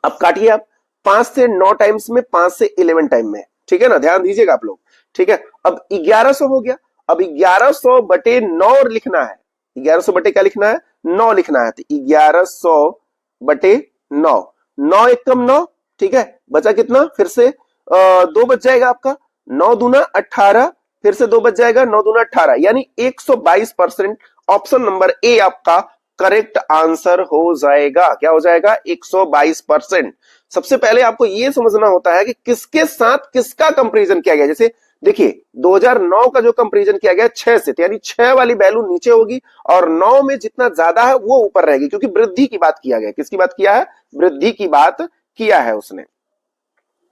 अब काटिए आप, 5 से 9 टाइम्स में, 5 से 11 टाइम में। ठीक है ना, ध्यान दीजिएगा आप लोग। ठीक है, अब 1100 हो गया। अब 1100/9 लिखना है। 1100 बटे क्या लिखना है? 9 लिखना है। तो 1100/9, 9 एकम 9। ठीक है, बचा कितना? फिर से 2 बच जाएगा आपका, 9 दूना 18, फिर से 2 बच जाएगा, 9 दूना 18, यानी 122%। ऑप्शन नंबर ए आपका करेक्ट आंसर हो जाएगा। क्या हो जाएगा? 122%। सबसे पहले आपको यह समझना होता है कि किसके साथ किसका कंपैरिजन किया गया। जैसे देखिए 2009 का जो कंपैरिजन किया गया 6 से, तो यानी 6 वाली वैल्यू नीचे होगी और 9 में जितना ज्यादा है वो ऊपर रहेगी, क्योंकि वृद्धि की बात किया गया। किसकी बात किया है? वृद्धि की बात किया है उसने।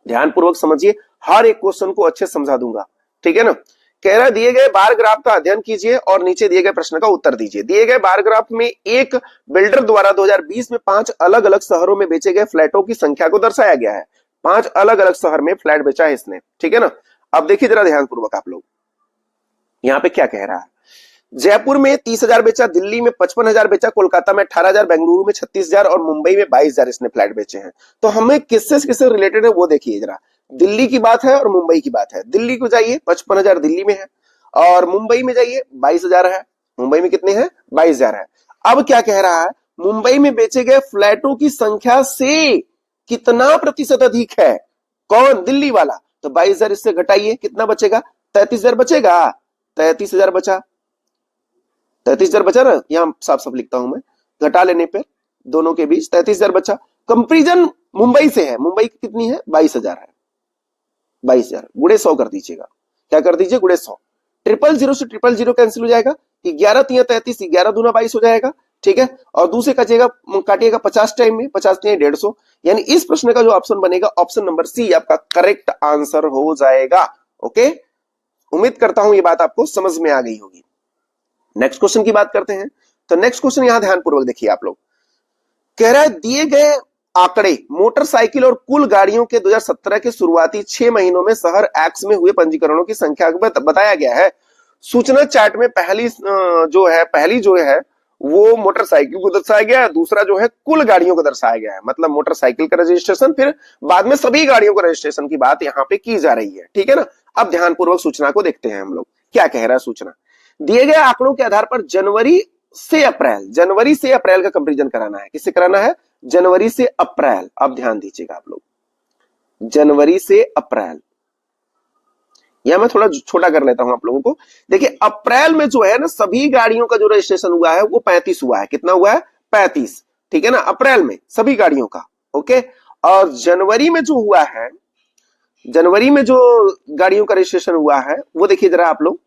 ध्यान पूर्वक समझिए, हर एक क्वेश्चन को अच्छे समझा दूंगा। ठीक है ना, कह रहा दिए गए बार ग्राफ का अध्ययन कीजिए और नीचे दिए गए प्रश्न का उत्तर दीजिए। दिए गए बार ग्राफ में एक बिल्डर द्वारा 2020 में 5 अलग अलग शहरों में बेचे गए फ्लैटों की संख्या को दर्शाया गया है। 5 अलग अलग शहर में फ्लैट बेचा है इसने। ठीक है ना, अब देखिए जरा ध्यान पूर्वक आप लोग, यहां पे क्या कह रहा है। जयपुर में 30,000 बेचा, दिल्ली में 55,000 बेचा, कोलकाता में 18,000, बेंगलुरु में 36,000 और मुंबई में 22,000 इसने फ्लैट बेचे हैं। तो हमें किससे रिलेटेड है वो देखिए जरा। दिल्ली की बात है और मुंबई की बात है। दिल्ली को जाइए, 55,000 दिल्ली में है और मुंबई में जाइए 22,000 है। मुंबई में कितने हैं? 22,000 है। अब क्या कह रहा है? मुंबई में बेचे गए फ्लैटों की संख्या से कितना प्रतिशत अधिक है? कौन? दिल्ली वाला। तो 22,000 इससे घटाइए, कितना बचेगा? 33,000 बचेगा। 33,000 बचा, 33,000 बचा ना, यहां साफ साफ लिखता हूं मैं, घटा लेने पे दोनों के बीच 33,000 बचा। कंपैरिजन मुंबई से है, मुंबई की कितनी है? 22,000 है। 22,000 गुणे 100 कर दीजिएगा। क्या कर दीजिए? गुणे 100। 000 से 000 कैंसिल हो जाएगा। 11 3 33, 11 दूना 22 हो जाएगा। ठीक है, और दूसरे काटिएगा 50 टाइम में, 50 3 150, यानी इस प्रश्न का जो ऑप्शन बनेगा ऑप्शन नंबर सी आपका करेक्ट आंसर हो जाएगा। ओके, उम्मीद करता हूं ये बात आपको समझ में आ गई होगी। नेक्स्ट क्वेश्चन की बात करते हैं। तो नेक्स्ट क्वेश्चन यहां ध्यान पूर्वक देखिए आप लोग। कह रहा है दिए गए आंकड़े मोटरसाइकिल और कुल गाड़ियों के 2017 के शुरुआती 6 महीनों में शहर एक्स में हुए पंजीकरणों की संख्या बताया गया है। सूचना चार्ट में पहली जो है वो मोटरसाइकिल को दर्शाया गया है, दूसरा जो है कुल गाड़ियों को दर्शाया गया है। मतलब मोटरसाइकिल का रजिस्ट्रेशन, फिर बाद में सभी गाड़ियों का रजिस्ट्रेशन की बात यहाँ पे की जा रही है। ठीक है ना, अब ध्यान पूर्वक सूचना को देखते हैं हम लोग। क्या कह रहा है सूचना? दिए गए आंकड़ों के आधार पर जनवरी से अप्रैल का कंपैरिजन कराना है। किससे कराना है? जनवरी से अप्रैल। अब ध्यान दीजिएगा आप लोग, जनवरी से अप्रैल, यह मैं थोड़ा छोटा कर लेता हूं आप लोगों को। देखिए अप्रैल में जो है ना सभी गाड़ियों का जो रजिस्ट्रेशन हुआ है वो 35 हुआ है। कितना हुआ है? 35। ठीक है ना, अप्रैल में सभी गाड़ियों का। ओके, और जनवरी में जो हुआ है, जनवरी में जो गाड़ियों का रजिस्ट्रेशन हुआ है वो देखिए जरा आप लोग,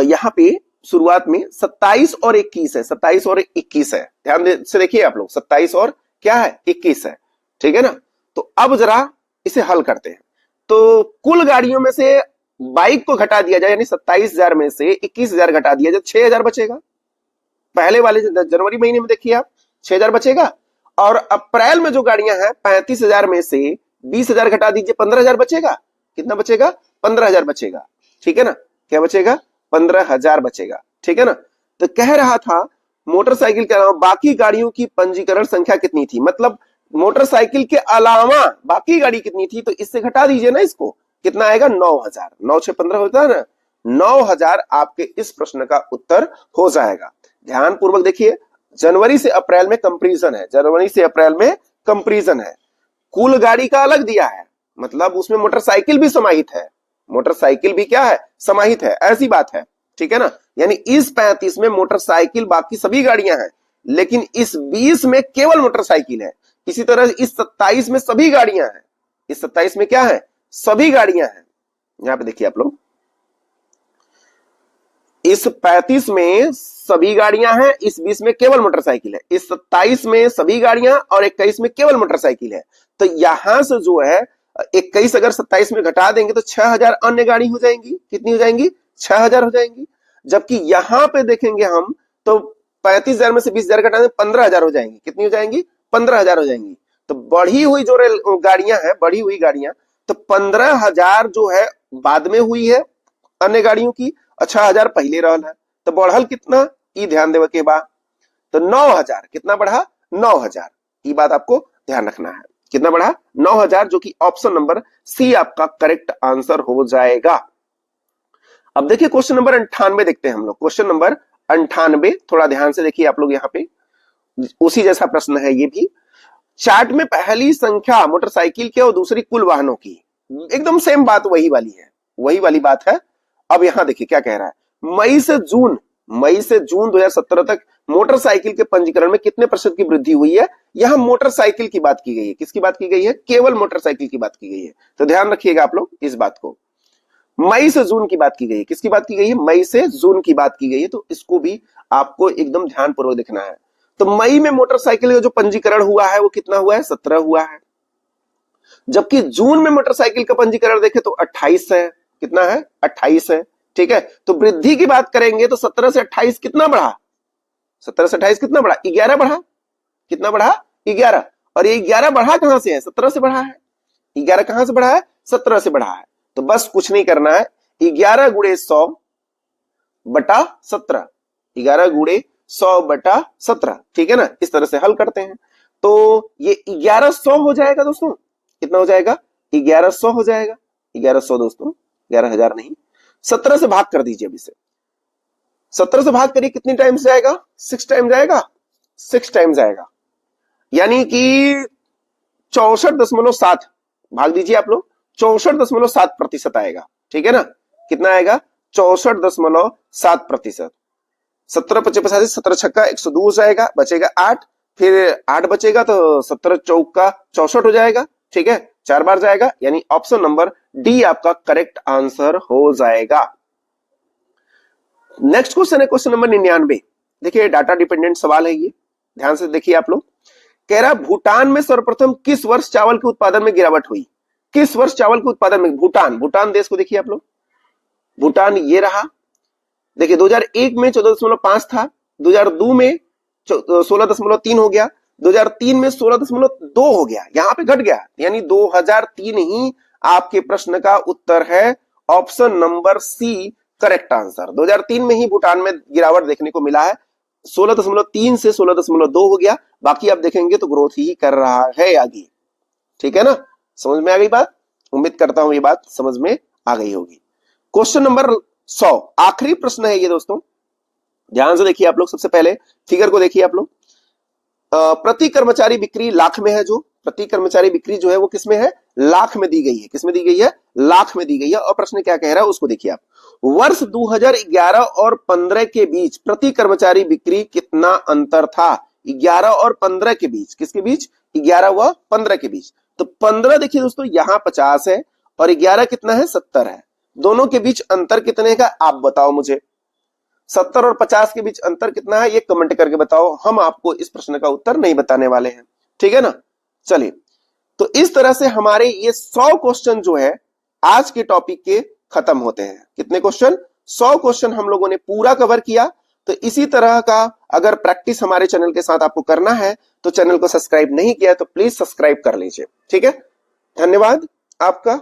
यहां पे शुरुआत में 27 और 21 है। 27 और 21 है, ध्यान से देखिए आप लोग, 27 और क्या है? 21 है। ठीक है ना, तो अब जरा इसे हल करते हैं। तो कुल गाड़ियों में से बाइक को घटा दिया जाए, यानी 27,000 में से 21,000 घटा दिया जाए, 6,000 बचेगा। पहले वाले जनवरी महीने में देखिए आप, 6,000 बचेगा। और अप्रैल में जो गाड़ियां हैं 35,000 में से 20,000 घटा दीजिए, 15,000 बचेगा। कितना बचेगा? 15,000 बचेगा। ठीक है ना, क्या बचेगा? 15,000 बचेगा। ठीक है ना। तो कह रहा था मोटरसाइकिल के अलावा बाकी गाड़ियों की पंजीकरण संख्या कितनी थी, मतलब मोटरसाइकिल के अलावा बाकी गाड़ी कितनी थी, तो इससे घटा दीजिए ना इसको, कितना आएगा? 9,000। 9 6 15 होता है ना, 9,000 आपके इस प्रश्न का उत्तर हो जाएगा। ध्यान पूर्वक देखिए, जनवरी से अप्रैल में कंपैरिजन है, जनवरी से अप्रैल में कंपैरिजन है। कुल गाड़ी का अलग दिया है, मतलब उसमें मोटरसाइकिल भी समाहित है, मोटरसाइकिल भी क्या है? समाहित है, ऐसी बात है। ठीक है ना, यानी इस 35 में मोटरसाइकिल बाकी सभी गाड़ियां हैं, लेकिन इस 20 में केवल मोटरसाइकिल है। इसी तरह इस 27 में सभी गाड़ियां हैं, इस 27 में क्या है? सभी गाड़ियां हैं। यहां पे देखिए आप लोग, इस 35 में सभी गाड़ियां हैं, इस 20 में केवल मोटरसाइकिल है, इस 27 में सभी गाड़ियां और 21 में केवल मोटरसाइकिल है। तो यहां से जो है 21 अगर 27 में घटा देंगे तो 6,000 अन्य गाड़ी हो जाएंगी। कितनी हो जाएंगी? 6,000 हो जाएंगी। जबकि यहां पे देखेंगे हम तो 35,000 में से 20,000 घटा दें 15,000 हो जाएंगी। कितनी हो जाएंगी? 15,000 हो जाएंगी। तो बढ़ी हुई जो रेल गाड़ियां हैं, बढ़ी हुई गाड़ियां, तो 15,000 जो है बाद में हुई है अन्य गाड़ियों की, 6,000 पहले रहल है। तो बढ़ल कितना, ई ध्यान देवे के बाद, तो 9,000। कितना बढ़ा? 9,000। ये बात आपको ध्यान रखना है। कितना बढ़ा? 9,000, जो कि ऑप्शन नंबर सी आपका करेक्ट आंसर हो जाएगा। अब देखिए क्वेश्चन नंबर 98 देखते हैं हम लोग। क्वेश्चन नंबर 98 थोड़ा ध्यान से देखिए आप लोग, यहाँ पे उसी जैसा प्रश्न है ये भी। चार्ट में पहली संख्या मोटरसाइकिल की और दूसरी कुल वाहनों की, एकदम सेम बात वही वाली है, वही वाली बात है। अब यहां देखिए क्या कह रहा है, मई से जून 2017 तक मोटरसाइकिल के पंजीकरण में कितने प्रतिशत की वृद्धि हुई है। यहां मोटरसाइकिल की बात की गई है। किसकी बात की गई है? केवल मोटरसाइकिल की बात की गई है। तो ध्यान रखिएगा आप लोग इस बात को, मई से जून की बात की गई है। किसकी बात की गई है? मई से जून की बात की गई है। तो इसको भी आपको एकदम ध्यानपूर्वक देखना है। तो मई में मोटरसाइकिल का जो पंजीकरण हुआ है वो कितना हुआ है? 17 हुआ है। जबकि जून में मोटरसाइकिल का पंजीकरण देखे तो 28 है। कितना है? 28 है। ठीक है, तो वृद्धि की बात करेंगे तो 17 से 28 कितना बढ़ा? 17 से 28 कितना बढ़ा? 11 बढ़ा। कितना बढ़ा? 11। और ये 11 बढ़ा कहां से है? 17 से बढ़ा है। 11 कहां से बढ़ा है? 17 से बढ़ा है। तो बस कुछ नहीं करना है, 11 गुणे 100 बटा 17, 11 गुणे 100 बटा 17। ठीक है ना, इस तरह से हल करते हैं तो ये 1100 हो जाएगा दोस्तों। कितना हो जाएगा? 1100 हो जाएगा। 1100 दोस्तों, 11,000 नहीं। 17 से भाग कर दीजिए। अब इसे 17 से भाग करिए, कितनी टाइम्स जाएगा? 6 टाइम जाएगा। 6 टाइम जाएगा, यानी कि 64.7 भाग दीजिए आप लोग, 64.7% आएगा। ठीक है ना, कितना आएगा? 64.7%। 17 25 85, 17 छक्का 102 हो जाएगा, बचेगा 8, फिर 8 बचेगा तो 17 चौका 64 हो जाएगा। ठीक है, 4 बार जाएगा, यानी ऑप्शन नंबर डी आपका करेक्ट आंसर हो जाएगा। नेक्स्ट क्वेश्चन है क्वेश्चन नंबर 99। देखिए डाटा डिपेंडेंट सवाल है ये, ध्यान से देखिए आप लोग। कह रहा भूटान में सर्वप्रथम किस वर्ष चावल के उत्पादन में गिरावट हुई? किस वर्ष चावल के उत्पादन में? भूटान देश को देखिए आप लोग, भूटान ये रहा। देखिए 2001 में 14.5 था, 2002 में 16.3 हो गया, 2003 में 16.2 हो गया, यहां पे घट गया, यानी 2003 ही आपके प्रश्न का उत्तर है। Option number C correct answer. 2003 में ही भूटान में गिरावट देखने को मिला है, 16.3 से 16.2 हो गया। बाकी आप देखेंगे तो ग्रोथ ही कर रहा है आगे। ठीक है ना, समझ में आ गई बात? उम्मीद करता हूं ये बात समझ में आ गई होगी। क्वेश्चन नंबर 100 आखिरी प्रश्न है ये दोस्तों, ध्यान से देखिए आप लोग। सबसे पहले फिगर को देखिए आप लोग। प्रति कर्मचारी बिक्री लाख में है, जो प्रति कर्मचारी बिक्री जो है वो किसमें है? लाख में दी गई है। किसमें दी गई है? लाख में दी गई है। और प्रश्न क्या कह रहा है उसको देखिए आप। वर्ष 2011 और 15 के बीच प्रति कर्मचारी बिक्री कितना अंतर था? 11 और 15 के बीच। किसके बीच? 11 व 15 के बीच। तो 15 देखिए दोस्तों यहां 50 है और 11 कितना है? 70 है। दोनों के बीच अंतर कितने का आप बताओ मुझे। 70 और 50 के बीच अंतर कितना है ये कमेंट करके बताओ। हम आपको इस प्रश्न का उत्तर नहीं बताने वाले हैं। ठीक है ना, चलिए। तो इस तरह से हमारे ये 100 क्वेश्चन जो है आज के टॉपिक के खत्म होते हैं। कितने क्वेश्चन? 100 क्वेश्चन हम लोगों ने पूरा कवर किया। तो इसी तरह का अगर प्रैक्टिस हमारे चैनल के साथ आपको करना है तो चैनल को सब्सक्राइब नहीं किया तो प्लीज सब्सक्राइब कर लीजिए। ठीक है, धन्यवाद आपका।